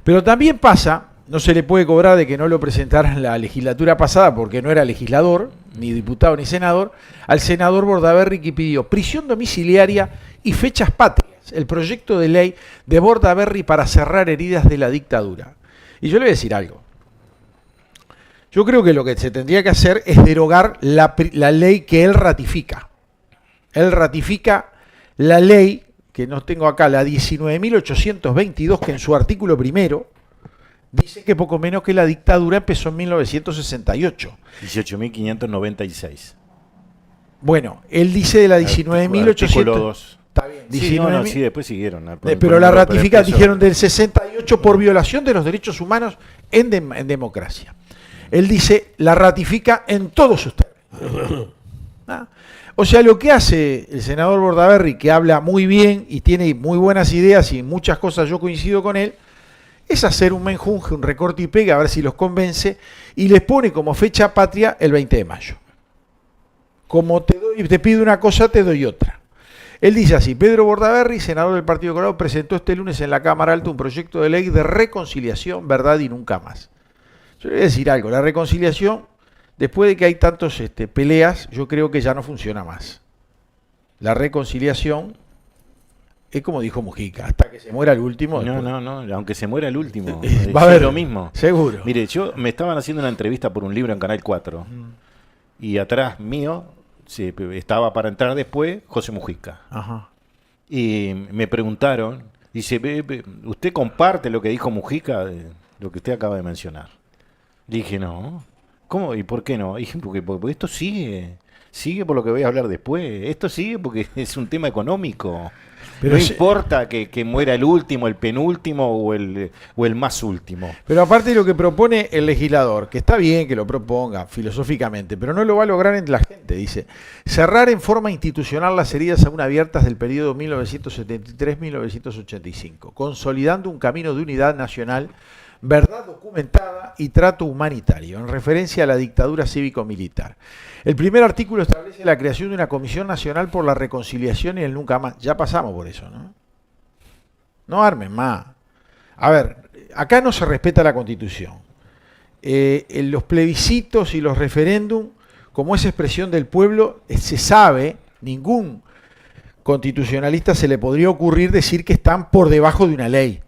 Pero también pasa, no se le puede cobrar de que no lo presentaran en la legislatura pasada, porque no era legislador, ni diputado ni senador, al senador Bordaberry, que pidió prisión domiciliaria y fechas patrias, el proyecto de ley de Bordaberry para cerrar heridas de la dictadura. Y yo le voy a decir algo. Yo creo que lo que se tendría que hacer es derogar la ley que él ratifica. Él ratifica la ley, que no tengo acá, la 19.822, que en su artículo primero dice que poco menos que la dictadura empezó en 1968. 18.596. Bueno, él dice de la 19.800. Está bien, 19, sí, después siguieron. Pero la ratifica, dijeron, del 68 por violación de los derechos humanos en democracia. Él dice, la ratifica en todos sus términos. ¿Ah? O sea, lo que hace el senador Bordaberry, que habla muy bien y tiene muy buenas ideas y muchas cosas yo coincido con él, es hacer un menjunje, un recorte y pega, a ver si los convence, y les pone como fecha patria el 20 de mayo. Como te pido una cosa, te doy otra. Él dice así: Pedro Bordaberry, senador del Partido Colorado, presentó este lunes en la Cámara Alta un proyecto de ley de reconciliación, verdad y nunca más. Yo le voy a decir algo, la reconciliación, después de que hay tantos peleas, yo creo que ya no funciona más. La reconciliación es como dijo Mujica, hasta que se muera el último. No, aunque se muera el último, va a haber lo mismo. Seguro. Mire, me estaban haciendo una entrevista por un libro en Canal 4, y atrás mío estaba para entrar después José Mujica. Ajá. Y me preguntaron, dice, ¿usted comparte lo que dijo Mujica, lo que usted acaba de mencionar? Dije, no. ¿Cómo? ¿Y por qué no? Dije, porque esto sigue por lo que voy a hablar después. Esto sigue porque es un tema económico. Pero no importa que muera el último, el penúltimo o el más último. Pero aparte de lo que propone el legislador, que está bien que lo proponga filosóficamente, pero no lo va a lograr en la gente, dice, cerrar en forma institucional las heridas aún abiertas del periodo 1973-1985, consolidando un camino de unidad nacional, verdad documentada y trato humanitario, en referencia a la dictadura cívico-militar. El primer artículo establece la creación de una Comisión Nacional por la Reconciliación y el Nunca Más. Ya pasamos por eso, ¿no? No armen más. A ver, acá no se respeta la Constitución. En los plebiscitos y los referéndum, como es expresión del pueblo, se sabe, ningún constitucionalista se le podría ocurrir decir que están por debajo de una ley.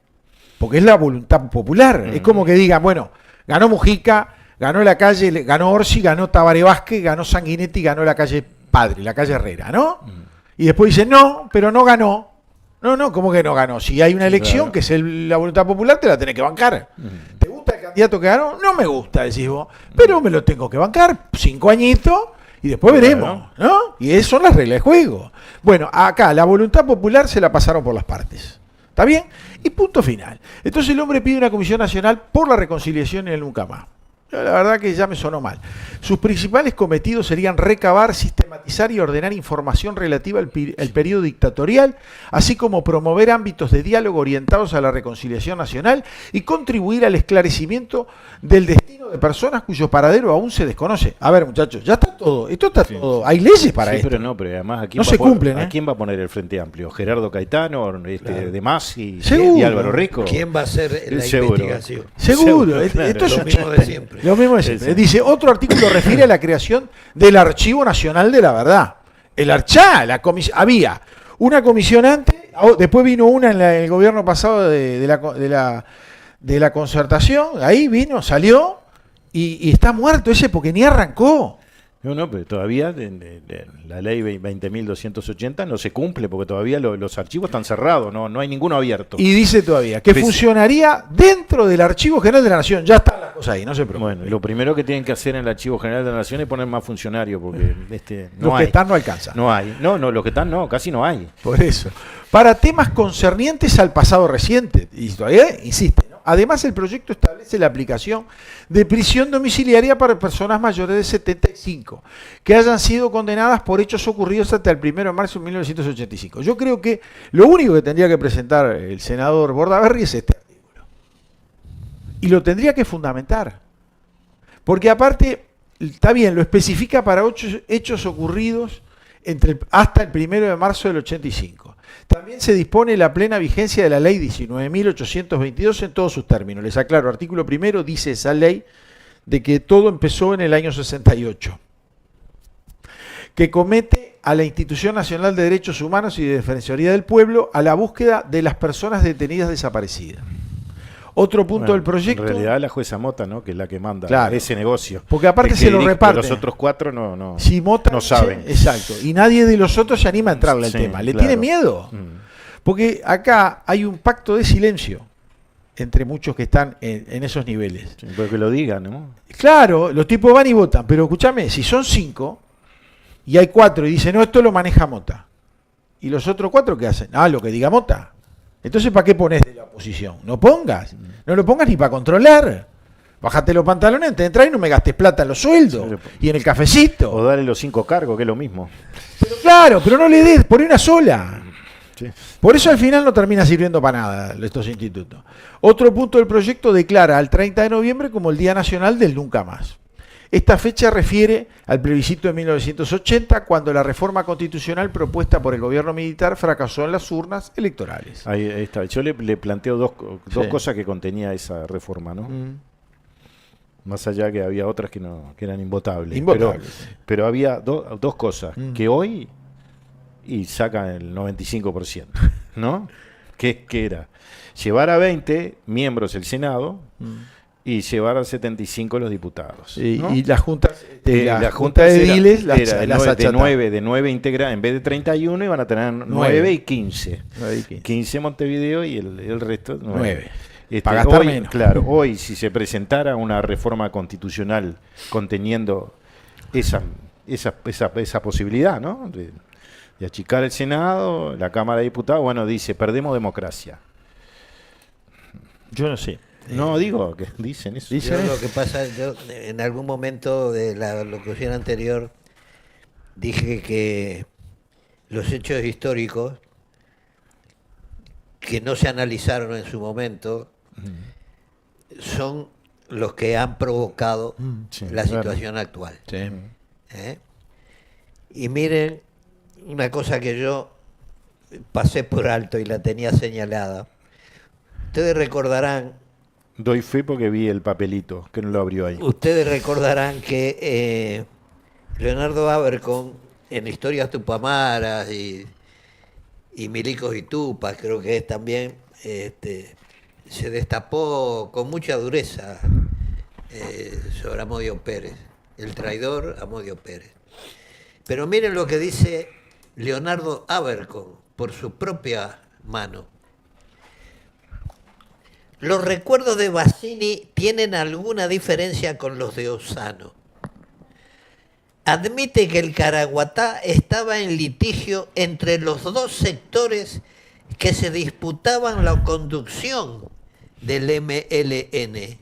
Porque es la voluntad popular. Es como que digan, bueno, ganó Mujica, ganó la calle, ganó Orsi, ganó Tabaré Vázquez, ganó Sanguinetti, ganó la calle Padre, la calle Herrera, ¿no? Y después dicen, no, pero no ganó. No, ¿cómo que no ganó? Si hay una elección, claro, que es la voluntad popular, te la tenés que bancar. ¿Te gusta el candidato que ganó? No me gusta, decís vos, pero me lo tengo que bancar 5 añitos y después veremos, ¿no? Y esas son las reglas de juego. Bueno, acá la voluntad popular se la pasaron por las partes. ¿Está bien? Y punto final. Entonces el hombre pide una Comisión Nacional por la Reconciliación y el Nunca Más. La verdad que ya me sonó mal. Sus principales cometidos serían recabar, sistematizar sistematizar y ordenar información relativa al periodo dictatorial, así como promover ámbitos de diálogo orientados a la reconciliación nacional y contribuir al esclarecimiento del destino de personas cuyo paradero aún se desconoce. A ver, muchachos, ya está todo, esto está todo, hay leyes para esto. Pero además, no se cumplen, ¿a quién va a poner el Frente Amplio? ¿Gerardo Caetano, De Masi Seguro. y Álvaro Rico? ¿Quién va a hacer la Seguro. investigación? Seguro, claro. esto es Lo un mismo de chiste. siempre. Lo mismo de siempre. Sí. Dice, otro artículo refiere a la creación del Archivo Nacional de la Verdad. Había una comisión antes, después vino una en el gobierno pasado de la concertación, ahí vino, salió y está muerto ese porque ni arrancó. No, pero todavía la ley 20.280 no se cumple porque todavía los archivos están cerrados, no hay ninguno abierto. Y dice todavía que funcionaría dentro del Archivo General de la Nación. Ya están las cosas ahí, no se preocupen. Bueno, lo primero que tienen que hacer en el Archivo General de la Nación es poner más funcionarios porque no los hay. que están no alcanzan. No hay. No, los que están no, casi no hay. Por eso. Para temas concernientes al pasado reciente, y todavía insiste, ¿no? Además, el proyecto establece la aplicación de prisión domiciliaria para personas mayores de 75 que hayan sido condenadas por hechos ocurridos hasta el 1 de marzo de 1985. Yo creo que lo único que tendría que presentar el senador Bordaberry es este artículo. Y lo tendría que fundamentar. Porque aparte, está bien, lo especifica para hechos ocurridos hasta el 1 de marzo del 85. También se dispone la plena vigencia de la ley 19.822 en todos sus términos. Les aclaro, artículo primero dice esa ley de que todo empezó en el año 68, que comete a la Institución Nacional de Derechos Humanos y de Defensoría del Pueblo a la búsqueda de las personas detenidas desaparecidas. Otro punto del proyecto... En realidad la jueza Mota, ¿no? Que es la que manda Claro. ese negocio. Porque aparte El que se lo dirige, reparten. Los otros cuatro no Si Mota no saben. Exacto. Y nadie de los otros se anima a entrarle al Sí, tema. ¿Le claro. tiene miedo? Porque acá hay un pacto de silencio entre muchos que están en esos niveles. Sí, pero que lo digan, ¿no? Claro, los tipos van y votan, pero escúchame, si son 5 y hay 4 y dicen, no, esto lo maneja Mota. ¿Y los otros 4 qué hacen? Ah, lo que diga Mota. Entonces, ¿para qué pones de la oposición? No pongas. No lo pongas ni para controlar. Bájate los pantalones, te entras y no me gastes plata en los sueldos y en el cafecito. O darle los 5 cargos, que es lo mismo. Pero claro, pero no le des, poné una sola. Sí. Por eso al final no termina sirviendo para nada estos institutos. Otro punto del proyecto declara al 30 de noviembre como el Día Nacional del Nunca Más. Esta fecha refiere al plebiscito de 1980, cuando la reforma constitucional propuesta por el gobierno militar fracasó en las urnas electorales. Ahí está. Yo le planteo dos cosas que contenía esa reforma, ¿no? Más allá que había otras que eran invotables. Pero había dos cosas que hoy y sacan el 95%, ¿no? ¿Qué era? Llevar a 20 miembros el Senado y llevar a 75 los diputados, ¿no? Y las juntas la junta de ediles era las de 9 integrados, en vez de 31 iban a tener 9 y 15. 15 Montevideo y el resto 9. Para gastar hoy, menos. Claro, hoy si se presentara una reforma constitucional conteniendo esa posibilidad, ¿no? De achicar el Senado, la Cámara de Diputados, bueno, dice, perdemos democracia. Yo no sé. No, digo que dicen eso. Yo lo que pasa, yo en algún momento de la locución anterior dije que los hechos históricos que no se analizaron en su momento son los que han provocado la situación actual. Sí. ¿Eh? Y miren, una cosa que yo pasé por alto y la tenía señalada. Ustedes recordarán... Doy fe porque vi el papelito, que no lo abrió ahí. Ustedes recordarán que Leonardo Abercon, en Historias Tupamaras y Milicos y Tupas, creo que es también, se destapó con mucha dureza sobre Amodio Pérez, el traidor Amodio Pérez. Pero miren lo que dice Leonardo Abercon por su propia mano. Los recuerdos de Bassini tienen alguna diferencia con los de Ossano. Admite que el Caraguatá estaba en litigio entre los dos sectores que se disputaban la conducción del MLN.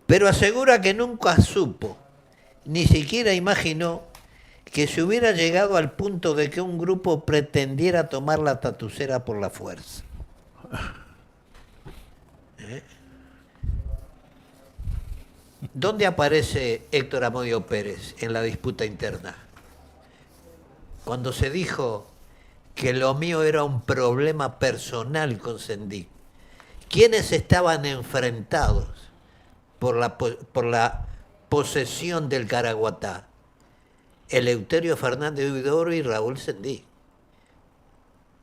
Pero asegura que nunca supo ni siquiera imaginó que se hubiera llegado al punto de que un grupo pretendiera tomar la Tatucera por la fuerza. ¿Dónde aparece Héctor Amodio Pérez en la disputa interna? Cuando se dijo que lo mío era un problema personal con Sendik. ¿Quiénes estaban enfrentados por la posesión del Caraguatá? Eleuterio Fernández Huidobro y Raúl Sendik,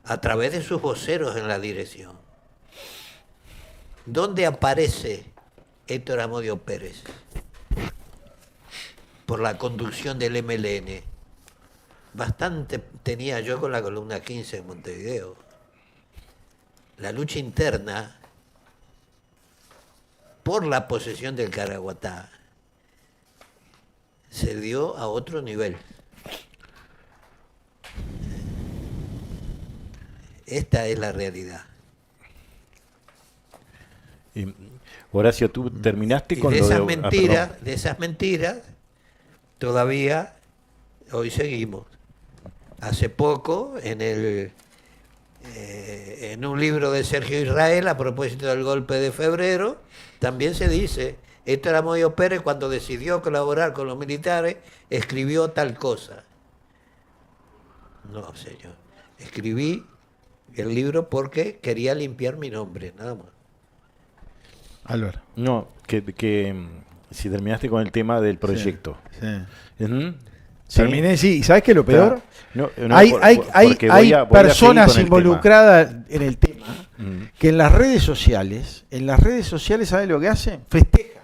a través de sus voceros en la dirección. ¿Dónde aparece Héctor Amodio Pérez? Por la conducción del MLN. Bastante tenía yo con la columna 15 en Montevideo. La lucha interna por la posesión del Caraguatá se dio a otro nivel. Esta es la realidad. Horacio, tú terminaste Y con de lo esas de... mentiras, perdón. de esas mentiras, todavía hoy seguimos. Hace poco, en un libro de Sergio Israel, a propósito del golpe de febrero, también se dice, Héctor Amodio Pérez, cuando decidió colaborar con los militares, escribió tal cosa. No, señor. Escribí el libro porque quería limpiar mi nombre, nada más. Álvaro. No, si terminaste con el tema del proyecto. Sí. Ujú. ¿Sí? Terminé, sí. ¿Y sabes qué es lo peor? No, hay porque voy a seguir personas con el involucradas en el tema tema. que en las redes sociales, ¿sabes lo que hacen? Festejan.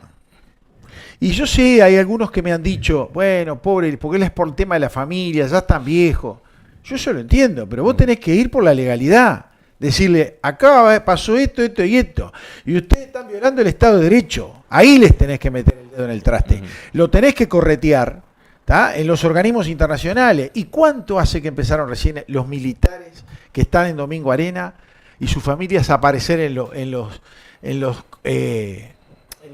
Y yo sé, hay algunos que me han dicho, bueno, pobre, porque él es por el tema de la familia, ya están viejos. Yo eso lo entiendo, pero vos tenés que ir por la legalidad. Decirle, acá pasó esto, esto y esto. Y ustedes están violando el Estado de Derecho. Ahí les tenés que meter el dedo en el traste. Lo tenés que corretear, ¿tá? En los organismos internacionales. ¿Y cuánto hace que empezaron recién los militares que están en Domingo Arena y sus familias a aparecer en los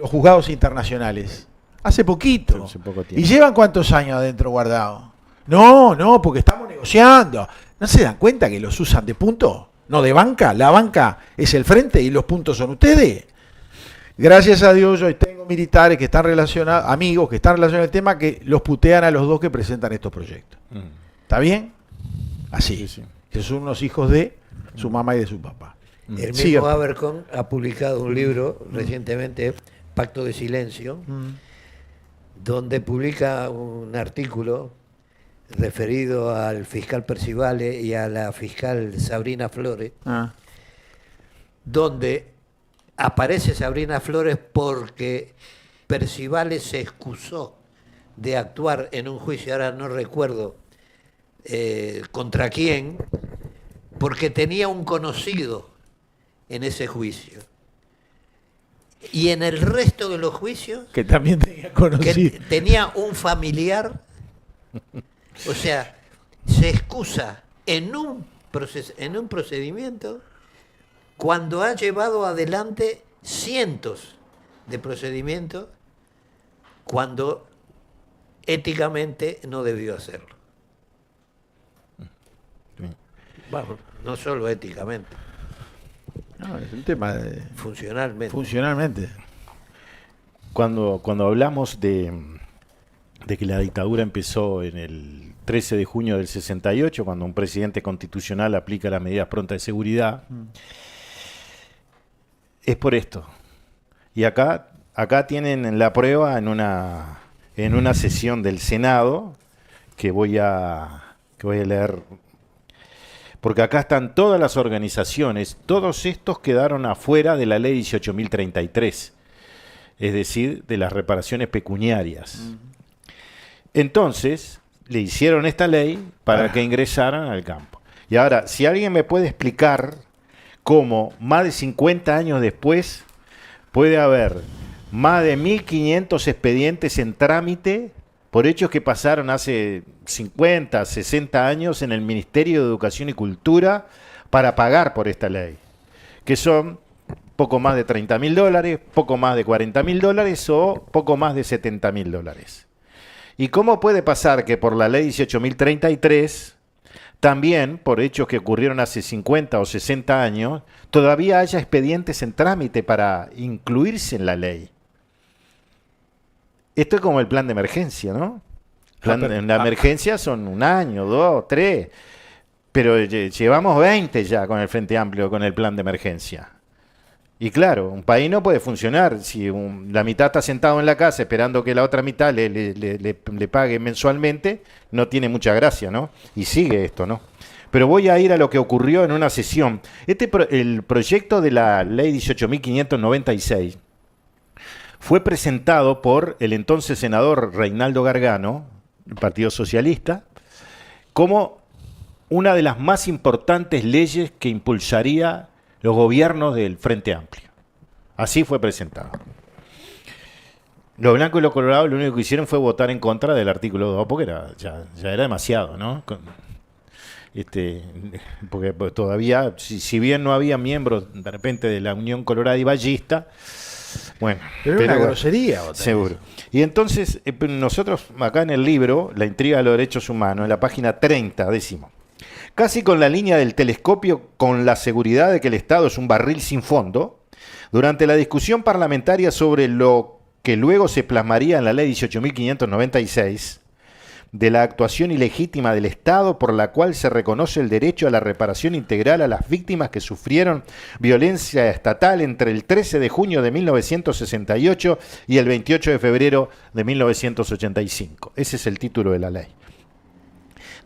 juzgados internacionales? Hace poquito. Hace poco tiempo. ¿Y llevan cuántos años adentro guardados? No, porque estamos negociando. ¿No se dan cuenta que los usan de punto? No de banca. La banca es el frente y los puntos son ustedes. Gracias a Dios, yo tengo militares que están relacionados, amigos que están relacionados al tema, que los putean a los dos que presentan estos proyectos. ¿Está bien? Así. Sí, sí. Que son unos hijos de su mamá y de su papá. El Sigue. mismo Abercon ha publicado un libro recientemente, Pacto de Silencio, donde publica un artículo referido al fiscal Percivale y a la fiscal Sabrina Flores, donde aparece Sabrina Flores porque Percivale se excusó de actuar en un juicio, ahora no recuerdo contra quién, porque tenía un conocido en ese juicio. Y en el resto de los juicios, Que también tenía que conocido. tenía un familiar, o sea, se excusa en un procedimiento cuando ha llevado adelante cientos de procedimientos cuando éticamente no debió hacerlo. Bueno, no solo éticamente, No, es un tema de funcionalmente. Cuando hablamos de que la dictadura empezó en el 13 de junio del 68, cuando un presidente constitucional aplica las medidas prontas de seguridad, es por esto. Y acá tienen la prueba en una sesión del Senado que voy a leer, porque acá están todas las organizaciones, todos estos quedaron afuera de la ley 18.033, es decir, de las reparaciones pecuniarias. Entonces, le hicieron esta ley para que ingresaran al campo. Y ahora, si alguien me puede explicar cómo más de 50 años después puede haber más de 1.500 expedientes en trámite por hechos que pasaron hace 50, 60 años en el Ministerio de Educación y Cultura para pagar por esta ley, que son poco más de $30.000, poco más de $40.000 o poco más de $70.000. ¿Y cómo puede pasar que por la ley 18.033, también por hechos que ocurrieron hace 50 o 60 años, todavía haya expedientes en trámite para incluirse en la ley? Esto es como el plan de emergencia, ¿no? En la emergencia son 1 año, 2, 3, pero llevamos 20 ya con el Frente Amplio, con el plan de emergencia. Y claro, un país no puede funcionar si la mitad está sentado en la casa esperando que la otra mitad le pague mensualmente, no tiene mucha gracia, ¿no? Y sigue esto, ¿no? Pero voy a ir a lo que ocurrió en una sesión. El proyecto de la ley 18.596 fue presentado por el entonces senador Reinaldo Gargano, del Partido Socialista, como una de las más importantes leyes que impulsaría los gobiernos del Frente Amplio. Así fue presentado. Los blancos y los colorados lo único que hicieron fue votar en contra del artículo 2, porque ya era demasiado, ¿no? Porque pues, todavía, si bien no había miembros de repente de la Unión Colorada y Ballista, bueno. Pero era una grosería. Seguro. Y entonces, nosotros acá en el libro, La intriga de los derechos humanos, en la página 30, decimos: casi con la línea del telescopio, con la seguridad de que el Estado es un barril sin fondo, durante la discusión parlamentaria sobre lo que luego se plasmaría en la ley 18.596, de la actuación ilegítima del Estado por la cual se reconoce el derecho a la reparación integral a las víctimas que sufrieron violencia estatal entre el 13 de junio de 1968 y el 28 de febrero de 1985. Ese es el título de la ley.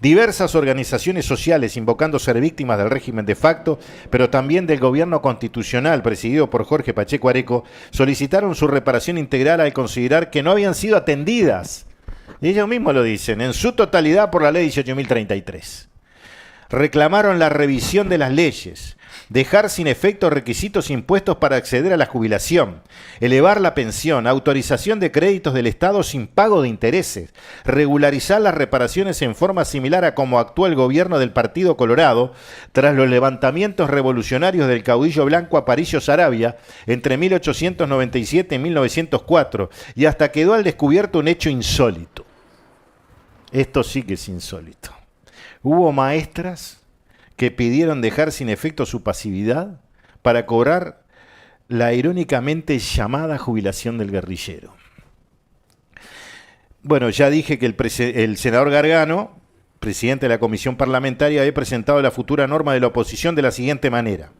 Diversas organizaciones sociales, invocando ser víctimas del régimen de facto, pero también del gobierno constitucional presidido por Jorge Pacheco Areco, solicitaron su reparación integral al considerar que no habían sido atendidas, y ellos mismos lo dicen, en su totalidad por la ley 18.033. Reclamaron la revisión de las leyes, dejar sin efecto requisitos impuestos para acceder a la jubilación, elevar la pensión, autorización de créditos del Estado sin pago de intereses, regularizar las reparaciones en forma similar a como actuó el gobierno del Partido Colorado tras los levantamientos revolucionarios del caudillo blanco Aparicio Saravia entre 1897 y 1904, y hasta quedó al descubierto un hecho insólito. Esto sí que es insólito. Hubo maestras que pidieron dejar sin efecto su pasividad para cobrar la irónicamente llamada jubilación del guerrillero. Bueno, ya dije que el senador Gargano, presidente de la comisión parlamentaria, había presentado la futura norma de la oposición de la siguiente manera: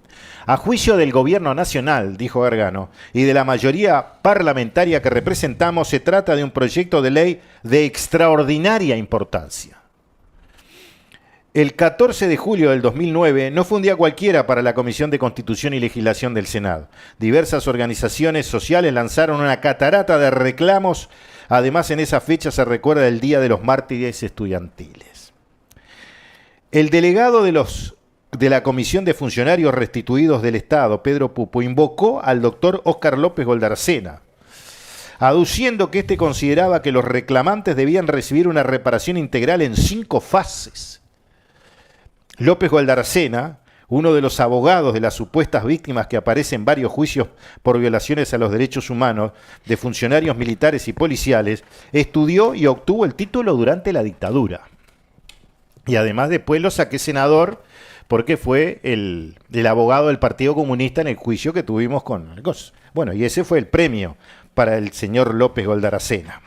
a juicio del gobierno nacional, dijo Gargano, y de la mayoría parlamentaria que representamos, se trata de un proyecto de ley de extraordinaria importancia. El 14 de julio del 2009 no fue un día cualquiera para la Comisión de Constitución y Legislación del Senado. Diversas organizaciones sociales lanzaron una catarata de reclamos. Además, en esa fecha se recuerda el Día de los Mártires Estudiantiles. El delegado de la Comisión de Funcionarios Restituidos del Estado, Pedro Pupo, invocó al doctor Óscar López Goldarcena, aduciendo que éste consideraba que los reclamantes debían recibir una reparación integral en 5 fases. López Goldarcena, uno de los abogados de las supuestas víctimas que aparecen en varios juicios por violaciones a los derechos humanos de funcionarios militares y policiales, estudió y obtuvo el título durante la dictadura. Y además después lo saqué senador porque fue el abogado del Partido Comunista en el juicio que tuvimos con Argos. Bueno, y ese fue el premio para el señor López Goldarcena.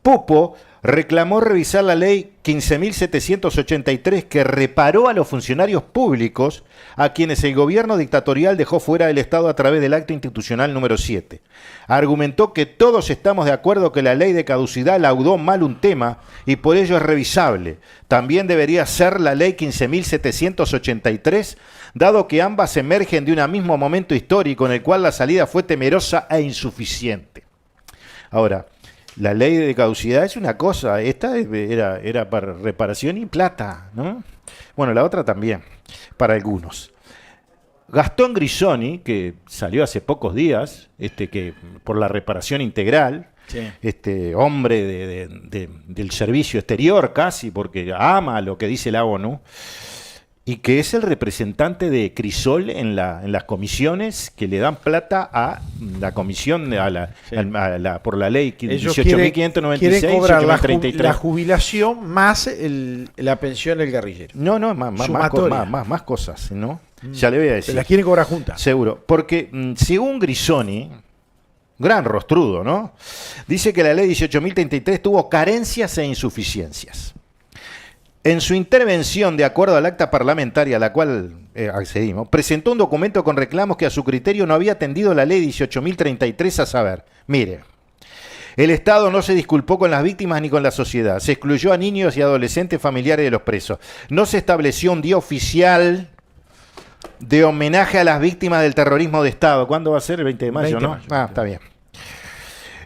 Pupo reclamó revisar la ley 15.783 que reparó a los funcionarios públicos a quienes el gobierno dictatorial dejó fuera del Estado a través del acto institucional número 7. Argumentó que todos estamos de acuerdo que la ley de caducidad laudó mal un tema y por ello es revisable. También debería ser la ley 15.783, dado que ambas emergen de un mismo momento histórico en el cual la salida fue temerosa e insuficiente. Ahora, la ley de caducidad es una cosa, esta era para reparación y plata, ¿no? Bueno, la otra también, para algunos. Gastón Grisoni, que salió hace pocos días, que por la reparación integral, sí, hombre del servicio exterior casi, porque ama lo que dice la ONU, y que es el representante de Crisol en las comisiones que le dan plata a la comisión por la ley Ellos 18.596 quieren cobrar la 18.033. jubilación más la pensión del guerrillero. No, más cosas, ¿no? Ya le voy a Se decir. las quieren cobrar juntas. Seguro, porque según Grisoni, gran rostrudo, ¿no? Dice que la ley 18.033 tuvo carencias e insuficiencias. En su intervención, de acuerdo al acta parlamentaria a la cual accedimos, presentó un documento con reclamos que a su criterio no había atendido la ley 18.033, a saber, mire, el Estado no se disculpó con las víctimas ni con la sociedad, se excluyó a niños y adolescentes familiares de los presos, no se estableció un día oficial de homenaje a las víctimas del terrorismo de Estado. ¿Cuándo va a ser? El 20 de mayo, 20 de ¿no? mayo. Ah, está bien.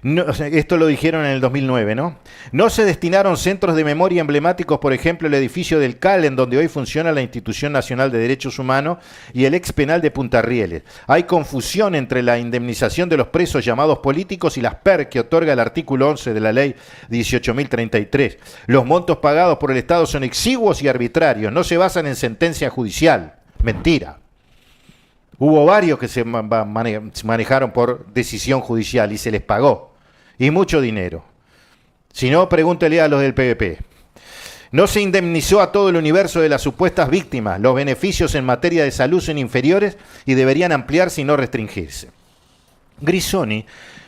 No, o sea, esto lo dijeron en el 2009, ¿no? No se destinaron centros de memoria emblemáticos, por ejemplo, el edificio del CAL, en donde hoy funciona la Institución Nacional de Derechos Humanos, y el ex penal de Punta Rieles. Hay confusión entre la indemnización de los presos llamados políticos y las PER que otorga el artículo 11 de la ley 18.033. Los montos pagados por el Estado son exiguos y arbitrarios, no se basan en sentencia judicial. Mentira. Hubo varios que se manejaron por decisión judicial y se les pagó. Y mucho dinero. Si no, pregúntele a los del PVP. No se indemnizó a todo el universo de las supuestas víctimas. Los beneficios en materia de salud son inferiores y deberían ampliarse y no restringirse. Grisoni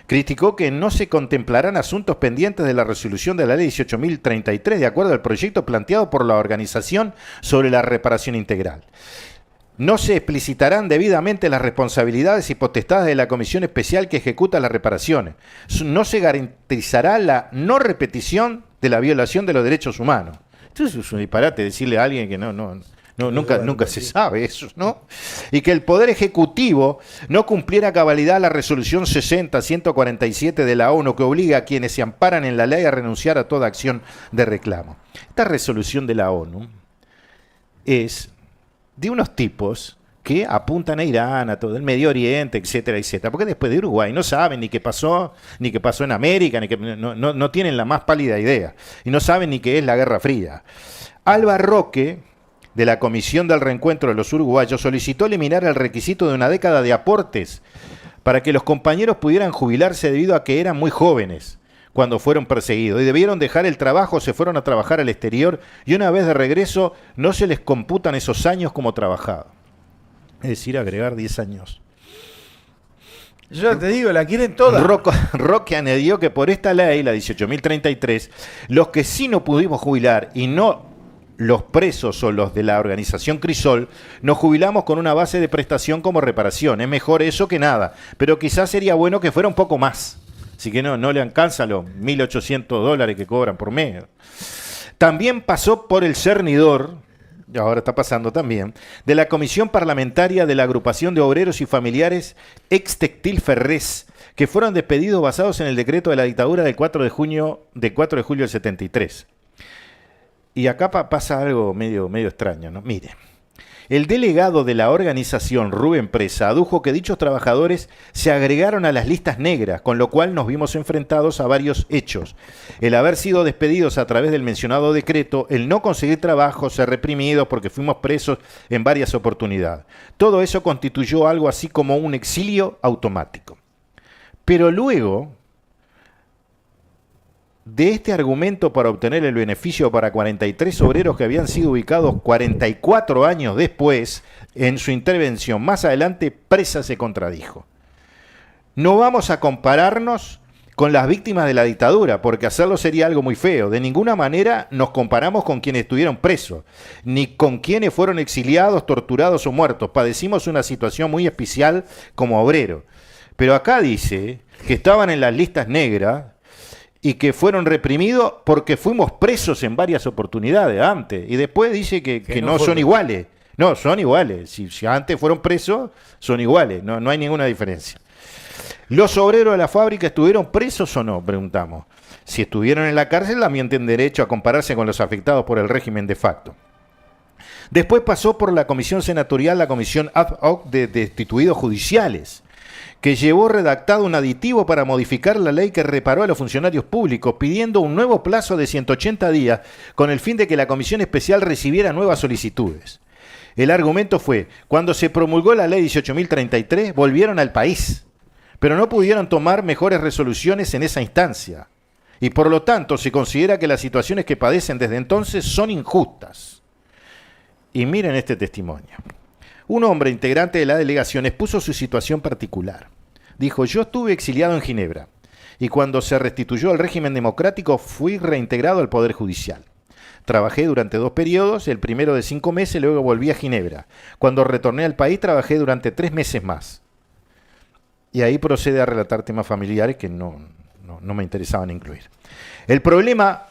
criticó que no se contemplarán asuntos pendientes de la resolución de la ley 18.033 de acuerdo al proyecto planteado por la organización sobre la reparación integral. No se explicitarán debidamente las responsabilidades y potestades de la comisión especial que ejecuta las reparaciones. No se garantizará la no repetición de la violación de los derechos humanos. Entonces es un disparate decirle a alguien que nunca se sabe eso, ¿no? Y que el Poder Ejecutivo no cumpliera a cabalidad la resolución 60-147 de la ONU que obliga a quienes se amparan en la ley a renunciar a toda acción de reclamo. Esta resolución de la ONU es de unos tipos que apuntan a Irán, a todo el Medio Oriente, etcétera, etcétera, porque después de Uruguay no saben ni qué pasó en América, ni que no tienen la más pálida idea, y no saben ni qué es la Guerra Fría. Alba Roque, de la Comisión del Reencuentro de los Uruguayos, solicitó eliminar el requisito de una década de aportes para que los compañeros pudieran jubilarse debido a que eran muy jóvenes cuando fueron perseguidos y debieron dejar el trabajo, se fueron a trabajar al exterior y una vez de regreso no se les computan esos años como trabajado. Es decir, agregar 10 años. Yo ya te digo, la quieren toda. Roque añadió que por esta ley, la 18.033, los que sí no pudimos jubilar y no los presos o los de la organización Crisol, nos jubilamos con una base de prestación como reparación. Es mejor eso que nada, pero quizás sería bueno que fuera un poco más. Así que no le alcanza los $1.800 que cobran por mes. También pasó por el cernidor, y ahora está pasando también, de la Comisión Parlamentaria de la Agrupación de Obreros y Familiares ex Textil Ferrés, que fueron despedidos basados en el decreto de la dictadura del 4 de julio del 73. Y acá pasa algo medio extraño, ¿no? Mire. El delegado de la organización, Rubén Presa, adujo que dichos trabajadores se agregaron a las listas negras, con lo cual nos vimos enfrentados a varios hechos. El haber sido despedidos a través del mencionado decreto, el no conseguir trabajo, ser reprimidos porque fuimos presos en varias oportunidades. Todo eso constituyó algo así como un exilio automático. Pero luego de este argumento para obtener el beneficio para 43 obreros que habían sido ubicados 44 años después, en su intervención más adelante, Presa se contradijo. No vamos a compararnos con las víctimas de la dictadura, porque hacerlo sería algo muy feo. De ninguna manera nos comparamos con quienes estuvieron presos, ni con quienes fueron exiliados, torturados o muertos. Padecimos una situación muy especial como obreros. Pero acá dice que estaban en las listas negras y que fueron reprimidos porque fuimos presos en varias oportunidades antes. Y después dice que no son iguales. No, son iguales. Si antes fueron presos, son iguales. No hay ninguna diferencia. ¿Los obreros de la fábrica estuvieron presos o no? Preguntamos. Si estuvieron en la cárcel, también tienen derecho a compararse con los afectados por el régimen de facto. Después pasó por la comisión senatorial, la comisión ad hoc de destituidos judiciales, que llevó redactado un aditivo para modificar la ley que reparó a los funcionarios públicos, pidiendo un nuevo plazo de 180 días con el fin de que la comisión especial recibiera nuevas solicitudes. El argumento fue, cuando se promulgó la ley 18.033, volvieron al país, pero no pudieron tomar mejores resoluciones en esa instancia. Y por lo tanto se considera que las situaciones que padecen desde entonces son injustas. Y miren este testimonio. Un hombre integrante de la delegación expuso su situación particular. Dijo, yo estuve exiliado en Ginebra y cuando se restituyó el régimen democrático fui reintegrado al Poder Judicial. Trabajé durante 2 periodos, el primero de 5 meses, luego volví a Ginebra. Cuando retorné al país trabajé durante 3 meses más. Y ahí procede a relatar temas familiares que no me interesaban incluir. El problema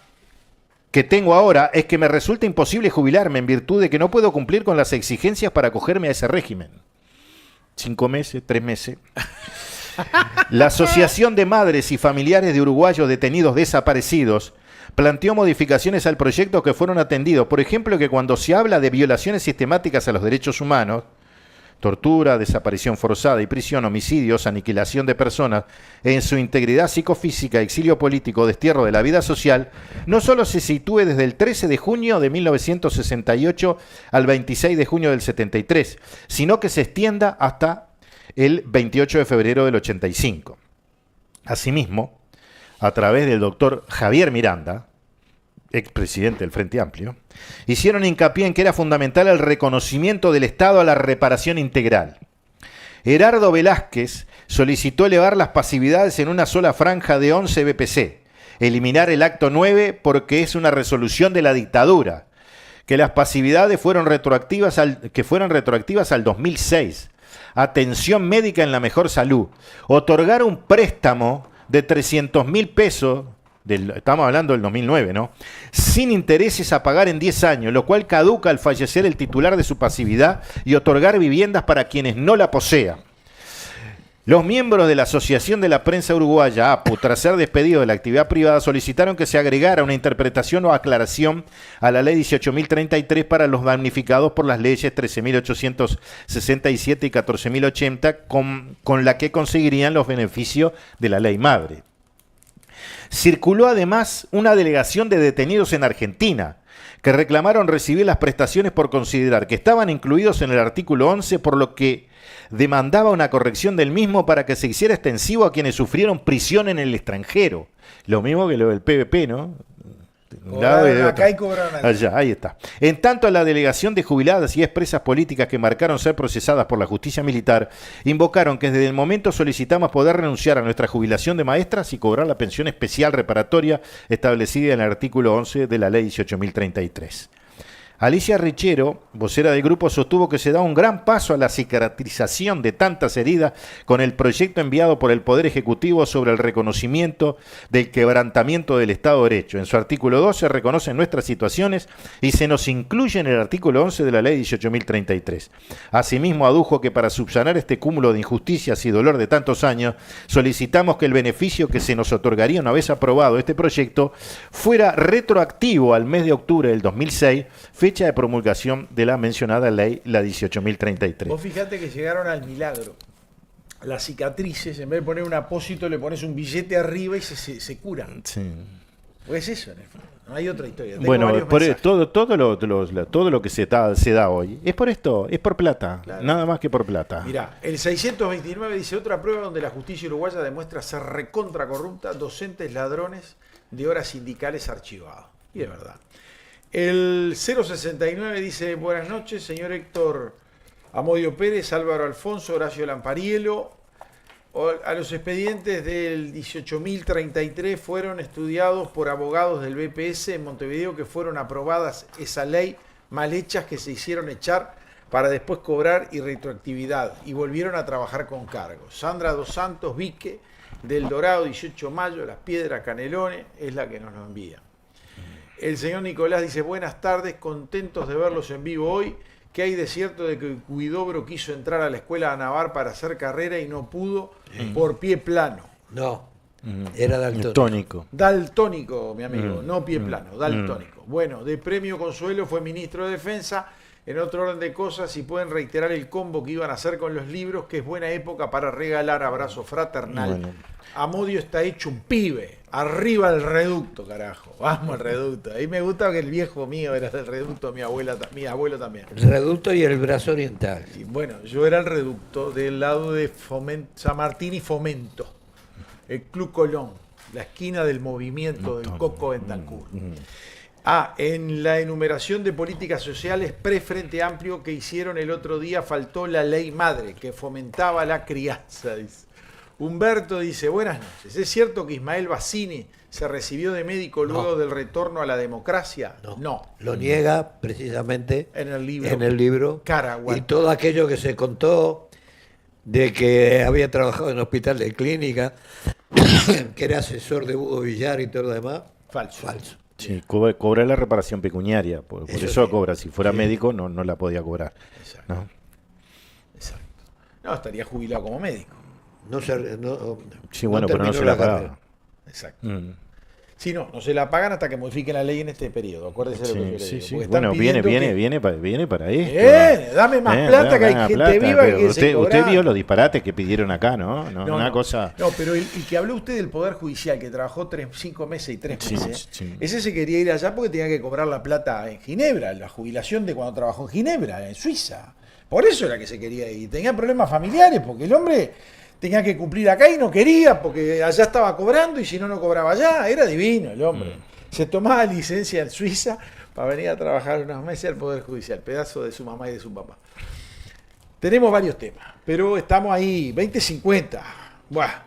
que tengo ahora es que me resulta imposible jubilarme en virtud de que no puedo cumplir con las exigencias para acogerme a ese régimen. 5 meses, 3 meses. La Asociación de Madres y Familiares de Uruguayos Detenidos Desaparecidos planteó modificaciones al proyecto que fueron atendidos. Por ejemplo, que cuando se habla de violaciones sistemáticas a los derechos humanos, tortura, desaparición forzada y prisión, homicidios, aniquilación de personas en su integridad psicofísica, exilio político, destierro de la vida social, no solo se sitúe desde el 13 de junio de 1968 al 26 de junio del 73, sino que se extienda hasta el 28 de febrero del 85. Asimismo, a través del doctor Javier Miranda, expresidente del Frente Amplio, hicieron hincapié en que era fundamental el reconocimiento del Estado a la reparación integral. Herardo Velázquez solicitó elevar las pasividades en una sola franja de 11 BPC, eliminar el acto 9 porque es una resolución de la dictadura, que las pasividades fueron retroactivas al 2006, atención médica en la mejor salud, otorgar un préstamo de 300.000 pesos, estamos hablando del 2009, ¿no?, sin intereses a pagar en 10 años, lo cual caduca al fallecer el titular de su pasividad, y otorgar viviendas para quienes no la posean. Los miembros de la Asociación de la Prensa Uruguaya, APU, tras ser despedidos de la actividad privada, solicitaron que se agregara una interpretación o aclaración a la ley 18.033 para los damnificados por las leyes 13.867 y 14.080, con la que conseguirían los beneficios de la ley madre. Circuló además una delegación de detenidos en Argentina, que reclamaron recibir las prestaciones por considerar que estaban incluidos en el artículo 11, por lo que demandaba una corrección del mismo para que se hiciera extensivo a quienes sufrieron prisión en el extranjero. Lo mismo que lo del PVP, ¿no? Acá y cobraron allá. Allá, ahí está. En tanto, la delegación de jubiladas y expresas políticas que marcaron ser procesadas por la justicia militar invocaron que desde el momento solicitamos poder renunciar a nuestra jubilación de maestras y cobrar la pensión especial reparatoria establecida en el artículo 11 de la ley 18.033. Alicia Richero, vocera del grupo, sostuvo que se da un gran paso a la cicatrización de tantas heridas con el proyecto enviado por el Poder Ejecutivo sobre el reconocimiento del quebrantamiento del Estado de Derecho. En su artículo 2 se reconocen nuestras situaciones y se nos incluye en el artículo 11 de la ley 18.033. Asimismo, adujo que para subsanar este cúmulo de injusticias y dolor de tantos años, solicitamos que el beneficio que se nos otorgaría una vez aprobado este proyecto fuera retroactivo al mes de octubre del 2006, fecha de promulgación de la mencionada ley, la 18.033. Vos fijate que llegaron al milagro. Las cicatrices, en vez de poner un apósito, le pones un billete arriba y se curan. Sí. Pues eso, en el fondo. No hay otra historia. Tengo Bueno, varios por mensajes. todo lo que se da hoy es por esto, es por plata, Claro. nada más que por plata. Mirá, el 629 dice otra prueba donde la justicia uruguaya demuestra ser recontra corrupta, docentes ladrones de horas sindicales archivados. Y es verdad. El 069 dice buenas noches, señor Héctor Amodio Pérez, Álvaro Alfonso, Horacio Lampariello. A los expedientes del 18.033 fueron estudiados por abogados del BPS en Montevideo que fueron aprobadas esa ley mal hechas que se hicieron echar para después cobrar y retroactividad y volvieron a trabajar con cargos. Sandra Dos Santos Vique del Dorado, 18 de mayo, Las Piedras, Canelones, es la que nos lo envía. El señor Nicolás dice, buenas tardes, contentos de verlos en vivo hoy. ¿Qué hay de cierto de que Huidobro quiso entrar a la escuela de Navar para hacer carrera y no pudo por pie plano? No, era daltónico. Tónico. Daltónico, mi amigo, no pie plano, daltónico. Bueno, de premio consuelo fue ministro de Defensa En otro orden de cosas, si pueden reiterar el combo que iban a hacer con los libros, que es buena época para regalar abrazo fraternal. Bueno. Amodio está hecho un pibe. Arriba el reducto, carajo. Vamos al reducto. Ahí me gusta que el viejo mío era del reducto, mi abuelo también. El reducto y el brazo oriental. Y bueno, yo era el reducto del lado de San Martín y Fomento. El Club Colón, la esquina del movimiento del Coco Bentancur. En la enumeración de políticas sociales pre-Frente Amplio que hicieron el otro día faltó la ley madre que fomentaba la crianza, dice. Humberto dice, buenas noches. ¿Es cierto que Ismael Bassini se recibió de médico luego del retorno a la democracia? No. Lo niega precisamente En el libro. Y todo aquello que se contó de que había trabajado en hospital de clínica, que era asesor de Hugo Villar y todo lo demás. Falso. Sí, cobra la reparación pecuniaria, por eso sí. cobra. Si fuera médico no la podía cobrar. Exacto. ¿No? Exacto. No, estaría jubilado como médico. Sí, bueno, pero no terminó se la carrera. pagaba. Exacto. Sí, no se la pagan hasta que modifiquen la ley en este periodo. Acuérdese lo que yo le Sí, digo. sí. Porque están Bueno, pidiendo viene para esto. dame más plata, que hay gente plata, viva pero que usted, se usted vio los disparates que pidieron acá, ¿no? Una cosa... No, pero el que habló usted del Poder Judicial, que trabajó 5 meses y 3 Sí, meses, sí. ese se quería ir allá porque tenía que cobrar la plata en Ginebra, la jubilación de cuando trabajó en Ginebra, en Suiza. Por eso era que se quería ir. Tenía problemas familiares, porque el hombre tenía que cumplir acá y no quería, porque allá estaba cobrando y si no, no cobraba allá. Era divino el hombre. Se tomaba licencia en Suiza para venir a trabajar unos meses al Poder Judicial, pedazo de su mamá y de su papá. Tenemos varios temas, pero estamos ahí, 20-50. Buah.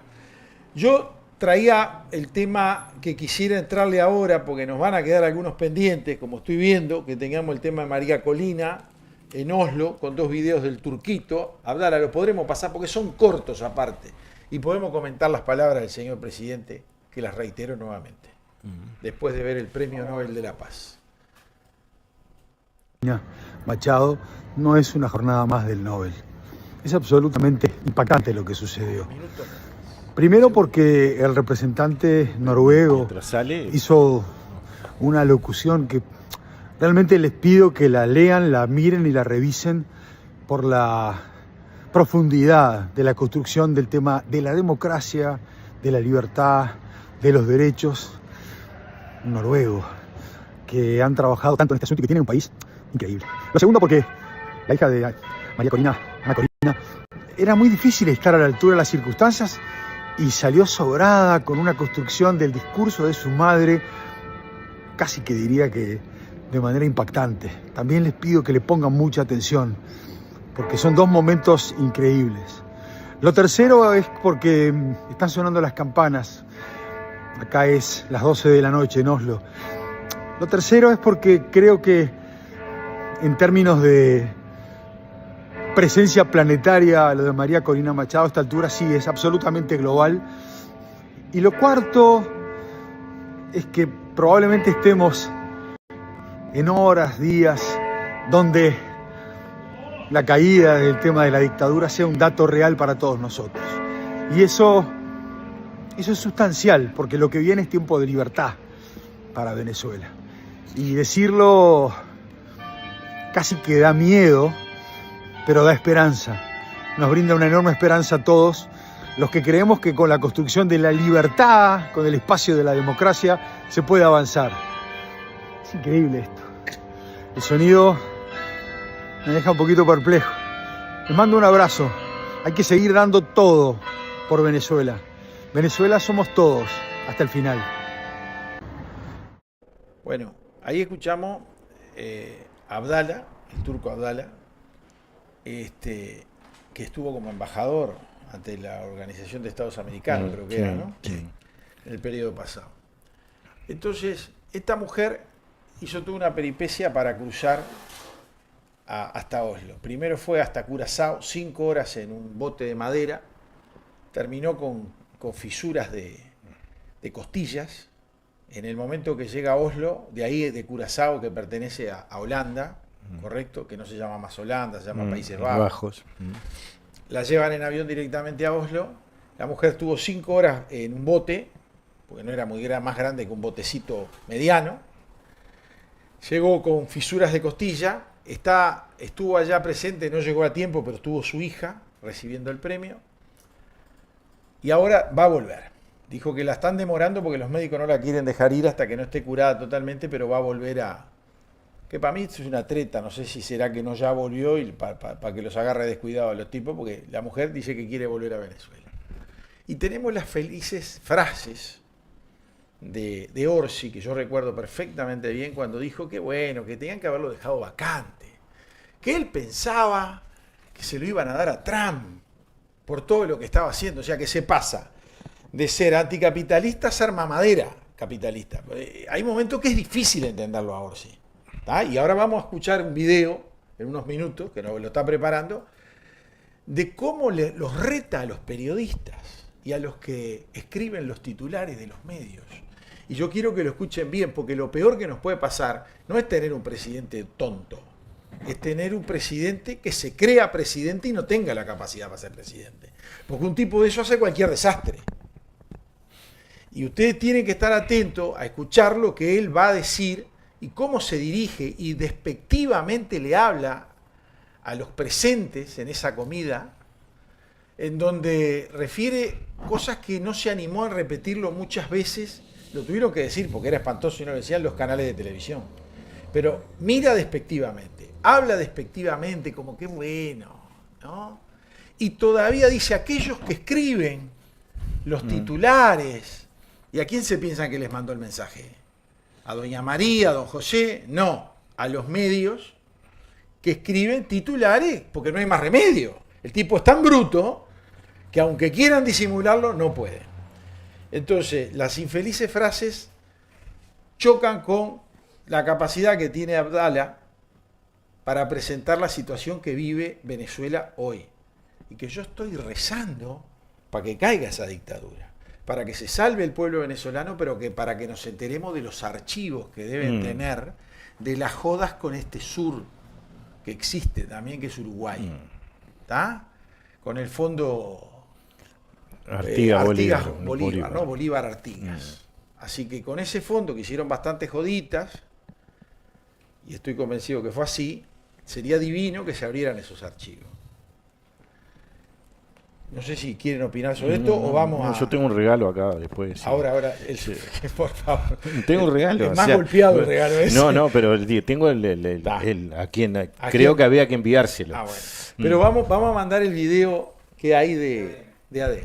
Yo traía el tema que quisiera entrarle ahora, porque nos van a quedar algunos pendientes, como estoy viendo, que tengamos el tema de María Colina en Oslo, con 2 videos del Turquito. Abdala, lo podremos pasar porque son cortos aparte, y podemos comentar las palabras del señor presidente, que las reitero nuevamente, después de ver el Premio Nobel de la Paz. Machado no es una jornada más del Nobel. Es absolutamente impactante lo que sucedió. Primero porque el representante noruego Mientras sale... hizo una locución que realmente les pido que la lean, la miren y la revisen por la profundidad de la construcción del tema de la democracia, de la libertad, de los derechos noruegos, que han trabajado tanto en este asunto y que tienen un país increíble. Lo segundo porque la hija de María Corina, Ana Corina, era muy difícil estar a la altura de las circunstancias y salió sobrada con una construcción del discurso de su madre, casi que diría que de manera impactante. También les pido que le pongan mucha atención, porque son 2 momentos increíbles. Lo tercero es porque están sonando las campanas. Acá es las 12 de la noche en Oslo. Lo tercero es porque creo que en términos de presencia planetaria, lo de María Corina Machado a esta altura sí es absolutamente global. Y lo cuarto es que probablemente estemos en horas, días, donde la caída del tema de la dictadura sea un dato real para todos nosotros. Y eso es sustancial, porque lo que viene es tiempo de libertad para Venezuela. Y decirlo casi que da miedo, pero da esperanza. Nos brinda una enorme esperanza a todos los que creemos que con la construcción de la libertad, con el espacio de la democracia, se puede avanzar. Es increíble esto. El sonido me deja un poquito perplejo. Les mando un abrazo. Hay que seguir dando todo por Venezuela. Venezuela somos todos, hasta el final. Bueno, ahí escuchamos Abdala, el turco Abdala, que estuvo como embajador ante la Organización de Estados Americanos, creo que era, ¿no? Sí. En el periodo pasado. Entonces, esta mujer hizo toda una peripecia para cruzar hasta Oslo. Primero fue hasta Curazao, 5 horas en un bote de madera, terminó con fisuras de costillas. En el momento que llega a Oslo, de ahí de Curazao, que pertenece a Holanda, correcto, que no se llama más Holanda, se llama Países Bajos. La llevan en avión directamente a Oslo. La mujer estuvo 5 horas en un bote, porque no era más grande que un botecito mediano. Llegó con fisuras de costilla estuvo allá presente, no llegó a tiempo, pero estuvo su hija recibiendo el premio. Y ahora va a volver. Dijo que la están demorando porque los médicos no la quieren dejar ir hasta que no esté curada totalmente, pero va a volver a... Que para mí es una treta, no sé si será que no ya volvió y para que los agarre descuidados a los tipos, porque la mujer dice que quiere volver a Venezuela. Y tenemos las felices frases de Orsi, que yo recuerdo perfectamente bien, cuando dijo que bueno, que tenían que haberlo dejado vacante, que él pensaba que se lo iban a dar a Trump por todo lo que estaba haciendo, o sea que se pasa de ser anticapitalista a ser mamadera capitalista. Hay momentos que es difícil entenderlo a Orsi. ¿Tá? Y ahora vamos a escuchar un video en unos minutos, que lo está preparando, de cómo los reta a los periodistas y a los que escriben los titulares de los medios. Y yo quiero que lo escuchen bien, porque lo peor que nos puede pasar no es tener un presidente tonto, es tener un presidente que se crea presidente y no tenga la capacidad para ser presidente. Porque un tipo de eso hace cualquier desastre. Y ustedes tienen que estar atentos a escuchar lo que él va a decir y cómo se dirige y despectivamente le habla a los presentes en esa comida, en donde refiere cosas que no se animó a repetirlo muchas veces, lo tuvieron que decir porque era espantoso y no lo decían los canales de televisión. Pero mira despectivamente, habla despectivamente como que bueno, ¿no? Y todavía dice aquellos que escriben los titulares. ¿Y a quién se piensan que les mandó el mensaje? ¿A doña María, a don José? No, a los medios que escriben titulares porque no hay más remedio. El tipo es tan bruto que aunque quieran disimularlo, no pueden. Entonces, las infelices frases chocan con la capacidad que tiene Abdala para presentar la situación que vive Venezuela hoy. Y que yo estoy rezando para que caiga esa dictadura, para que se salve el pueblo venezolano, pero que para que nos enteremos de los archivos que deben tener de las jodas con este sur que existe también, que es Uruguay. ¿Está? Con el fondo Bolívar, ¿no? Bolívar Artigas. Así que con ese fondo que hicieron bastantes joditas, y estoy convencido que fue así, sería divino que se abrieran esos archivos. No sé si quieren opinar sobre esto o vamos a... Yo tengo un regalo acá después. Sí. Ahora, por favor. Tengo un regalo. Es más golpeado el regalo ese. No, pero tengo a quien creo que había que enviárselo. Bueno. Pero vamos a mandar el video que hay de AD.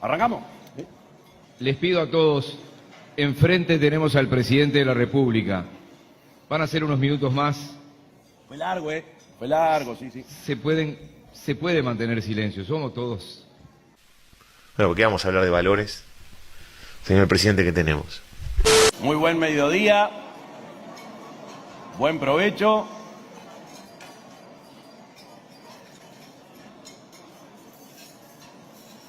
¿Arrancamos? Les pido a todos, enfrente tenemos al presidente de la República. Van a ser unos minutos más. Fue largo, Fue largo, sí. Se puede mantener silencio, somos todos. Bueno, porque vamos a hablar de valores, señor presidente, que tenemos. Muy buen mediodía. Buen provecho.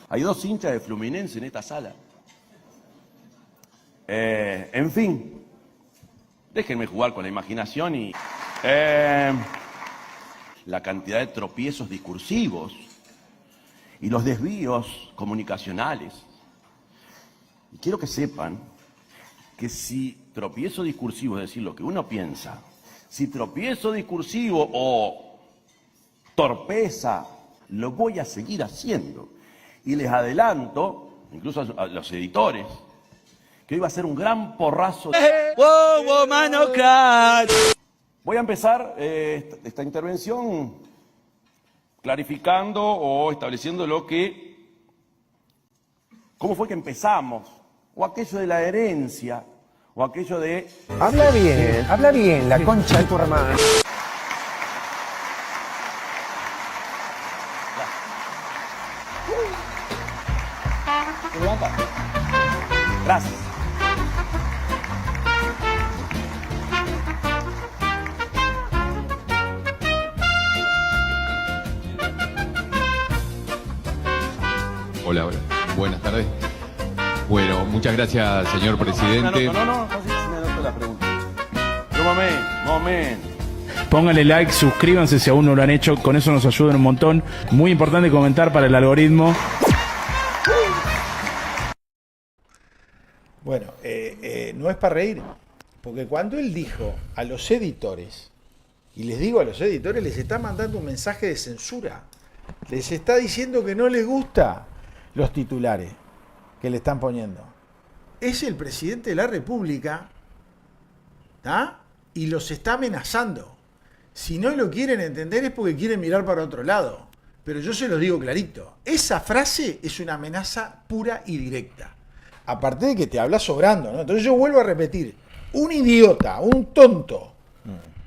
Hay 2 hinchas de Fluminense en esta sala. En fin, déjenme jugar con la imaginación y... la cantidad de tropiezos discursivos y los desvíos comunicacionales. Y quiero que sepan que si tropiezo discursivo es decir lo que uno piensa, si tropiezo discursivo o torpeza, lo voy a seguir haciendo. Y les adelanto, incluso a los editores, que hoy va a ser un gran porrazo. Voy a empezar esta intervención clarificando o estableciendo cómo fue que empezamos, o aquello de la herencia, o aquello de... Habla bien, la concha de tu hermano. Gracias. Hola, buenas tardes. Bueno, muchas gracias, señor presidente. No sé si me notó la pregunta. Pero momento. Pónganle like, suscríbanse si aún no lo han hecho, con eso nos ayudan un montón. Muy importante comentar para el algoritmo. Bueno, no es para reír, porque cuando él dijo a los editores, y les digo a los editores, les está mandando un mensaje de censura, les está diciendo que no les gusta los titulares que le están poniendo. Es el presidente de la República, ¿tá? Y los está amenazando. Si no lo quieren entender es porque quieren mirar para otro lado. Pero yo se los digo clarito. Esa frase es una amenaza pura y directa. Aparte de que te habla sobrando, ¿no? Entonces yo vuelvo a repetir. Un idiota, un tonto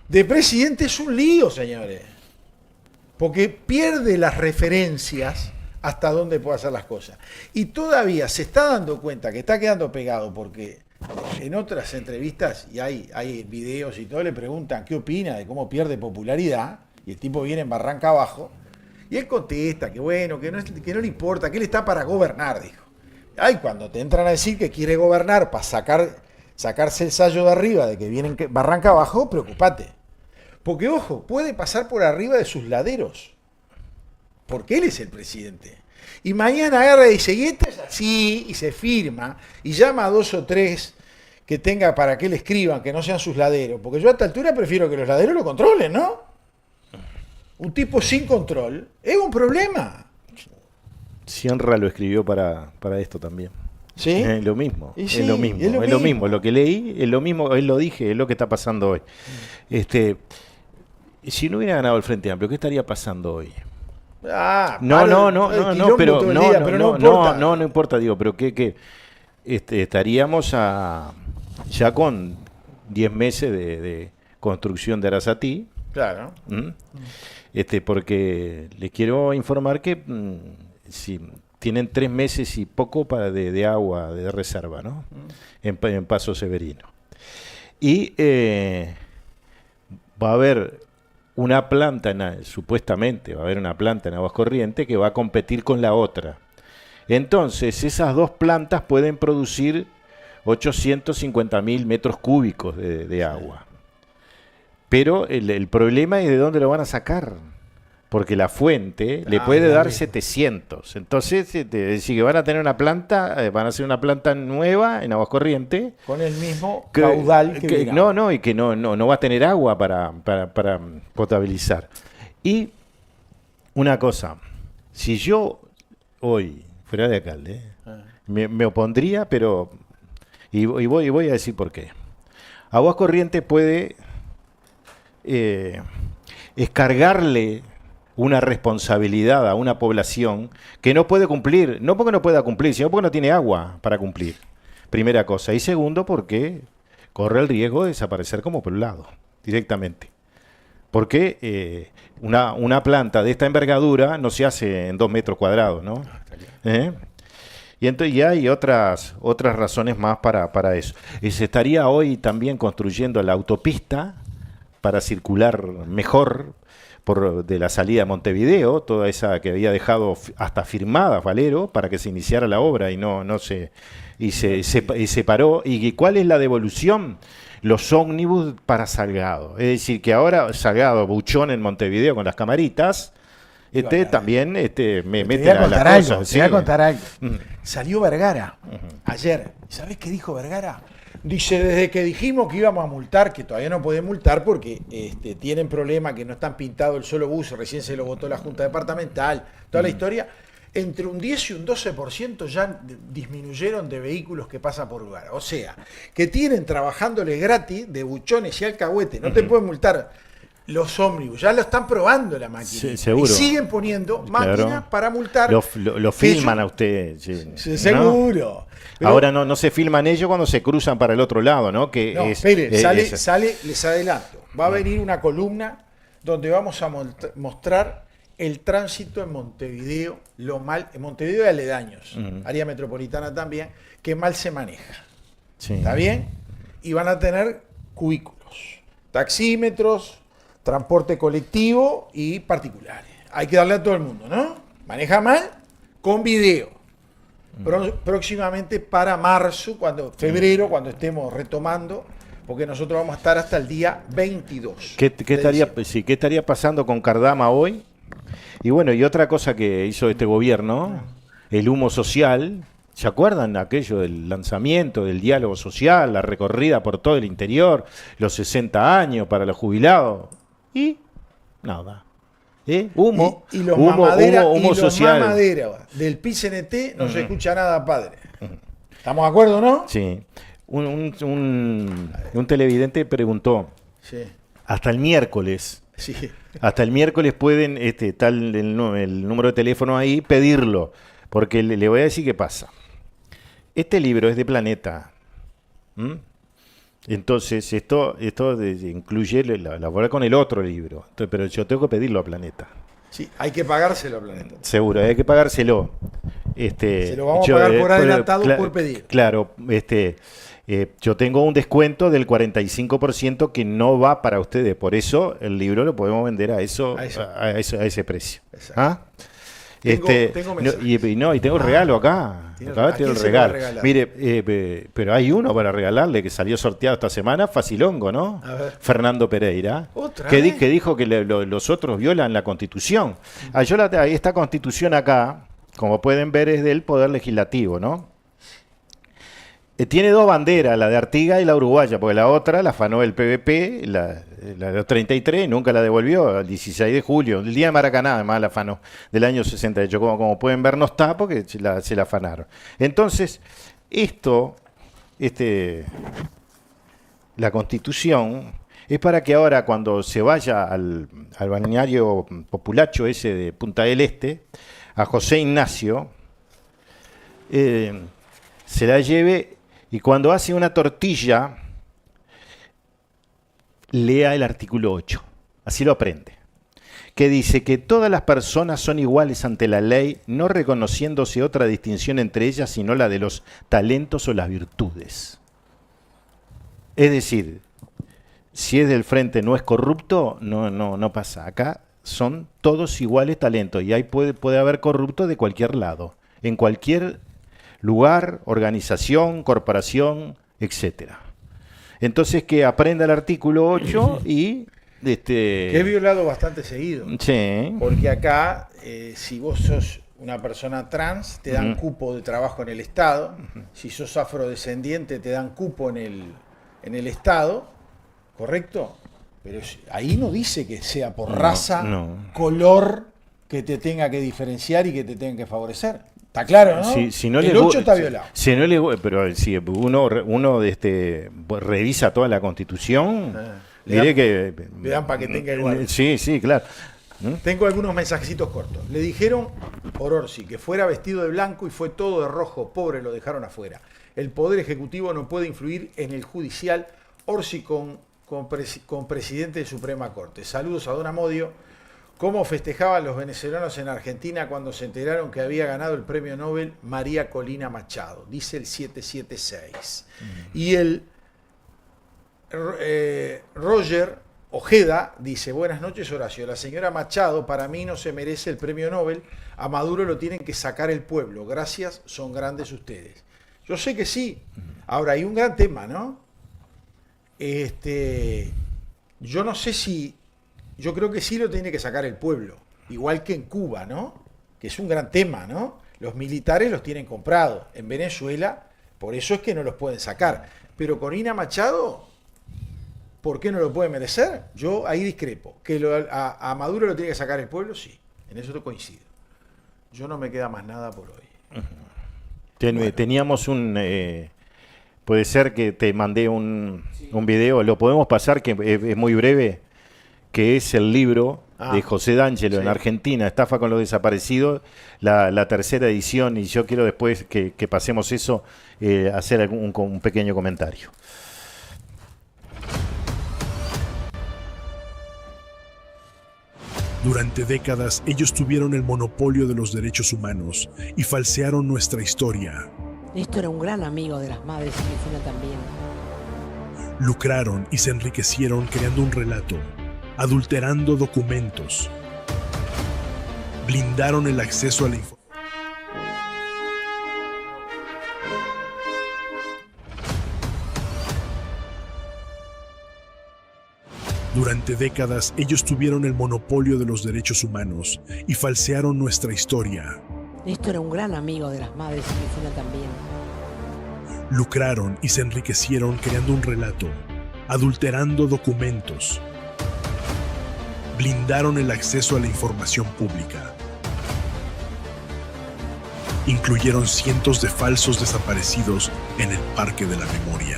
de presidente es un lío, señores. Porque pierde las referencias hasta dónde puede hacer las cosas. Y todavía se está dando cuenta que está quedando pegado porque en otras entrevistas, y hay videos y todo, le preguntan qué opina de cómo pierde popularidad, y el tipo viene en barranca abajo, y él contesta que bueno, que no le importa, que él está para gobernar, dijo. Ay, cuando te entran a decir que quiere gobernar para sacarse el sallo de arriba de que vienen barranca abajo, preocupate. Porque, ojo, puede pasar por arriba de sus laderos. Porque él es el presidente. Y mañana agarra y dice, y esto es así, y se firma, y llama a 2 o 3 que tenga para que le escriban, que no sean sus laderos. Porque yo a esta altura prefiero que los laderos lo controlen, ¿no? Un tipo sin control es un problema. Sierra lo escribió para esto también. ¿Sí? Lo mismo, Y sí, es lo mismo, es lo mismo. Lo que leí es lo mismo, él lo dije, es lo que está pasando hoy. Si no hubiera ganado el Frente Amplio, ¿qué estaría pasando hoy? No importa, digo, pero que estaríamos ya con 10 meses de construcción de Arasatí. Claro. Porque les quiero informar que si tienen 3 meses y poco de agua de reserva, ¿no? En Paso Severino. Y va a haber una planta, supuestamente va a haber una planta en Aguas Corrientes que va a competir con la otra. Entonces, esas 2 plantas pueden producir 850.000 metros cúbicos de agua. Pero el problema es de dónde lo van a sacar. Porque la fuente le puede dar 700. Entonces, es decir, que van a tener una planta, van a hacer una planta nueva en Aguas Corrientes. Con el mismo caudal que y que no va a tener agua para potabilizar. Y una cosa, si yo hoy fuera de alcalde, me opondría, pero... Y voy a decir por qué. Aguas Corrientes puede escargarle una responsabilidad a una población que no puede cumplir, no porque no pueda cumplir, sino porque no tiene agua para cumplir. Primera cosa. Y segundo, porque corre el riesgo de desaparecer como poblado, directamente. Porque una planta de esta envergadura no se hace en 2 metros cuadrados, ¿no? Y entonces ya hay otras razones más para eso. Y se estaría hoy también construyendo la autopista para circular mejor de la salida de Montevideo, toda esa que había dejado hasta firmada Valero para que se iniciara la obra y se paró. ¿Y cuál es la devolución? Los ómnibus para Salgado. Es decir, que ahora Salgado, buchón en Montevideo con las camaritas, también me mete a la cosa. Te voy a contar algo. Salió Vergara ayer. ¿Sabés qué dijo Vergara? Dice, desde que dijimos que íbamos a multar, que todavía no pueden multar porque tienen problemas, que no están pintados el solo bus, recién se lo votó la Junta Departamental, toda la historia, entre un 10 y un 12% ya disminuyeron de vehículos que pasan por lugar. O sea, que tienen trabajándoles gratis de buchones y alcahuetes, no te pueden multar los ómnibus, ya lo están probando la máquina. Sí, seguro. Y siguen poniendo máquinas para multar. Lo filman a usted. Sí, seguro. ¿No? Ahora no se filman ellos cuando se cruzan para el otro lado, ¿no? Sale, les adelanto. Va a venir una columna donde vamos a mostrar el tránsito en Montevideo, en Montevideo y aledaños, área metropolitana también, que mal se maneja. Sí. ¿Está bien? Y van a tener cubículos, taxímetros, transporte colectivo y particulares. Hay que darle a todo el mundo, ¿no? Maneja mal, con video. Próximamente para marzo, febrero, cuando estemos retomando, porque nosotros vamos a estar hasta el día 22. ¿Qué estaría pasando con Cardama hoy? Y bueno, y otra cosa que hizo este gobierno, el humo social, ¿Se acuerdan aquello del lanzamiento, del diálogo social, la recorrida por todo el interior, los 60 años para los jubilados? Y nada. Humo, y los humo, mamadera, humo, humo y los social. mamadera del PICNT no se escucha nada, padre. ¿Estamos de acuerdo, no? Sí. Un televidente preguntó, Sí. hasta el miércoles, Sí. hasta el miércoles pueden, tal el número de teléfono ahí, pedirlo, porque le voy a decir qué pasa. Este libro es de Planeta. Entonces, esto incluye la con el otro libro. Entonces, pero yo tengo que pedirlo a Planeta. Sí, hay que pagárselo a Planeta. Seguro, hay que pagárselo. Se lo vamos a pagar por adelantado por pedir. Claro, yo tengo un descuento del 45% que no va para ustedes. Por eso el libro lo podemos vender a ese precio. ¿Ah? Tengo mensajes. Y tengo regalo acá. Acá tengo el regalo. Mire, pero hay uno para regalarle que salió sorteado esta semana, facilongo, ¿no? Fernando Pereira, que dijo que los otros violan la Constitución. Esta Constitución acá, como pueden ver, es del Poder Legislativo, ¿no? Tiene dos banderas, la de Artigas y la uruguaya, porque la otra la afanó el PVP, la de los 33, y nunca la devolvió, el 16 de julio, el día de Maracaná, además la afanó, del año 68. Como pueden ver, no está porque se la afanaron. Entonces, la Constitución es para que ahora, cuando se vaya al balneario populacho ese de Punta del Este, a José Ignacio, se la lleve. Y cuando hace una tortilla, lea el artículo 8. Así lo aprende. Que dice que todas las personas son iguales ante la ley, no reconociéndose otra distinción entre ellas, sino la de los talentos o las virtudes. Es decir, si es del frente no es corrupto, no pasa. Acá son todos iguales talentos. Y ahí puede haber corrupto de cualquier lado. En cualquier lugar, organización, corporación, etcétera. Entonces que aprenda el artículo 8 y que es violado bastante seguido. Sí. Porque acá, si vos sos una persona trans, te dan cupo de trabajo en el Estado. Si sos afrodescendiente, te dan cupo en el Estado, ¿correcto? Pero ahí no dice que sea por raza, color, que te tenga que diferenciar y que te tenga que favorecer. Está claro, ¿no? Si no el 8 está violado. Pero si uno revisa toda la Constitución, le dan para que tenga igual. Sí, claro. Tengo algunos mensajecitos cortos. Le dijeron por Orsi que fuera vestido de blanco y fue todo de rojo. Pobre, lo dejaron afuera. El Poder Ejecutivo no puede influir en el Judicial. Orsi con presidente de Suprema Corte. Saludos a Don Amodio. ¿Cómo festejaban los venezolanos en Argentina cuando se enteraron que había ganado el premio Nobel María Colina Machado? Dice el 776. Y el Roger Ojeda dice, buenas noches Horacio, la señora Machado para mí no se merece el premio Nobel, a Maduro lo tienen que sacar el pueblo, gracias, son grandes ustedes. Yo sé que sí. Ahora hay un gran tema, ¿no? Yo no sé si... Yo creo que sí lo tiene que sacar el pueblo, igual que en Cuba, ¿no? Que es un gran tema, ¿no? Los militares los tienen comprados. En Venezuela, por eso es que no los pueden sacar. Pero con Ina Machado, ¿por qué no lo puede merecer? Yo ahí discrepo. Que a Maduro lo tiene que sacar el pueblo, sí. En eso coincido. Yo no me queda más nada por hoy. Bueno. Teníamos puede ser que te mandé un video, lo podemos pasar, que es muy breve, que es el libro de José D'Angelo en Argentina, Estafa con los desaparecidos, la tercera edición, y yo quiero después que pasemos eso, hacer un pequeño comentario. Durante décadas ellos tuvieron el monopolio de los derechos humanos y falsearon nuestra historia. Néstor era un gran amigo de las madres y Cristina también. Lucraron y se enriquecieron creando un relato, adulterando documentos. Blindaron el acceso a la información. Durante décadas ellos tuvieron el monopolio de los derechos humanos y falsearon nuestra historia. Néstor era un gran amigo de las madres y Cristina también. Lucraron y se enriquecieron creando un relato, adulterando documentos. Blindaron el acceso a la información pública. Incluyeron cientos de falsos desaparecidos en el Parque de la Memoria.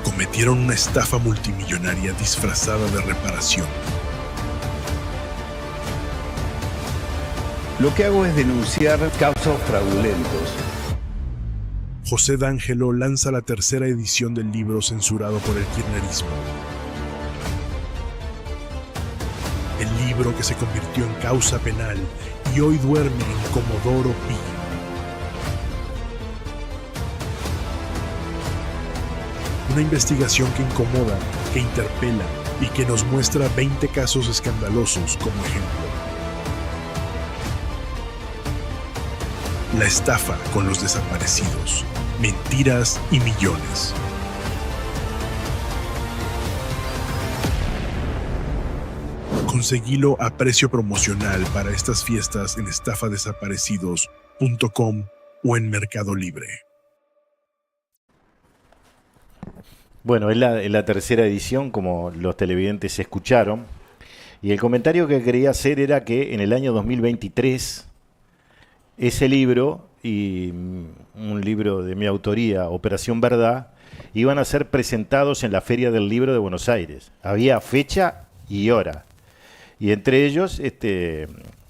Cometieron una estafa multimillonaria disfrazada de reparación. Lo que hago es denunciar casos fraudulentos. José D'Angelo lanza la tercera edición del libro censurado por el kirchnerismo. El libro que se convirtió en causa penal y hoy duerme en Comodoro Pi. Una investigación que incomoda, que interpela y que nos muestra 20 casos escandalosos como ejemplo. La estafa con los desaparecidos, mentiras y millones. Conseguilo a precio promocional para estas fiestas en estafadesaparecidos.com o en Mercado Libre. Bueno, es la tercera edición, como los televidentes escucharon. Y el comentario que quería hacer era que en el año 2023, ese libro y un libro de mi autoría, Operación Verdad, iban a ser presentados en la Feria del Libro de Buenos Aires. Había fecha y hora. Y entre ellos,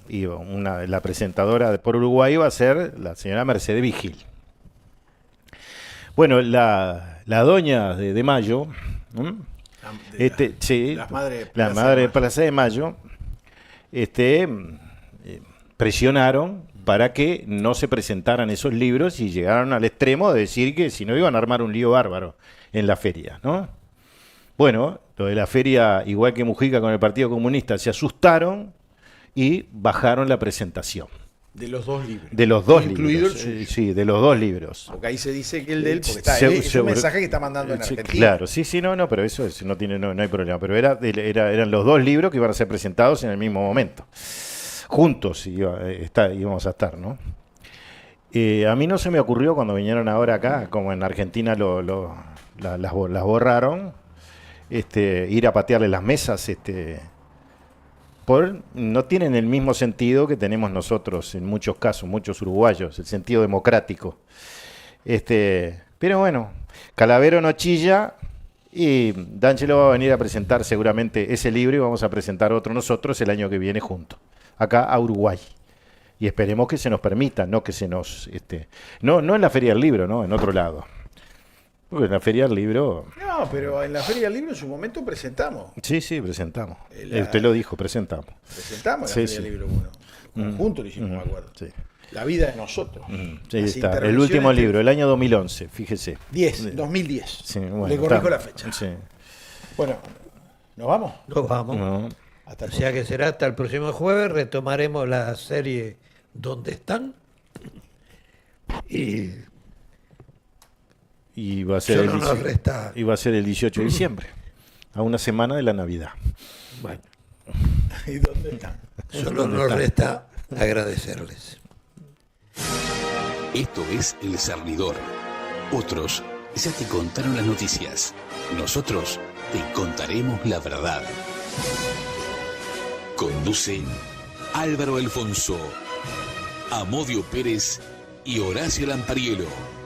la presentadora por Uruguay iba a ser la señora Mercedes Vigil. Bueno, la doña de Mayo, la madre de Plaza de Mayo, presionaron para que no se presentaran esos libros y llegaron al extremo de decir que si no iban a armar un lío bárbaro en la feria, ¿no? Bueno, lo de la feria, igual que Mujica con el Partido Comunista, se asustaron y bajaron la presentación. De los dos libros. De los dos incluido libros. El suyo. Sí, de los dos libros. Porque ahí se dice que el de él, porque está, es un mensaje que está mandando en Argentina. Claro, sí, no, pero eso no hay problema. Pero eran los dos libros que iban a ser presentados en el mismo momento. Juntos íbamos a estar, ¿no? A mí no se me ocurrió cuando vinieron ahora acá, como en Argentina las borraron, ir a patearle las mesas, no tienen el mismo sentido que tenemos nosotros en muchos casos, muchos uruguayos, el sentido democrático. Pero bueno, Calavero no chilla y D'Angelo va a venir a presentar seguramente ese libro y vamos a presentar otro nosotros el año que viene juntos, acá a Uruguay. Y esperemos que se nos permita, no que se nos... no en la Feria del Libro, ¿no? En otro lado. Porque en la Feria del Libro... No, pero en la Feria del Libro en su momento presentamos. Sí, presentamos. Usted lo dijo, presentamos. Presentamos la Feria del Libro, bueno. Conjunto lo hicimos, me acuerdo. Sí. La vida de nosotros. Sí, está. El último libro, el año 2011, fíjese. 2010. Sí, bueno, le corrijo la fecha. Sí. Bueno, ¿nos vamos? Nos vamos. No. O sea que será hasta el próximo jueves, retomaremos la serie ¿Dónde están? Y va a ser solo el 18 de diciembre, a una semana de la Navidad. Bueno. ¿Y dónde están? Solo nos resta agradecerles. Esto es El Servidor. Otros ya te contaron las noticias. Nosotros te contaremos la verdad. Conducen Álvaro Alfonso, Amodio Pérez y Horacio Lampariello.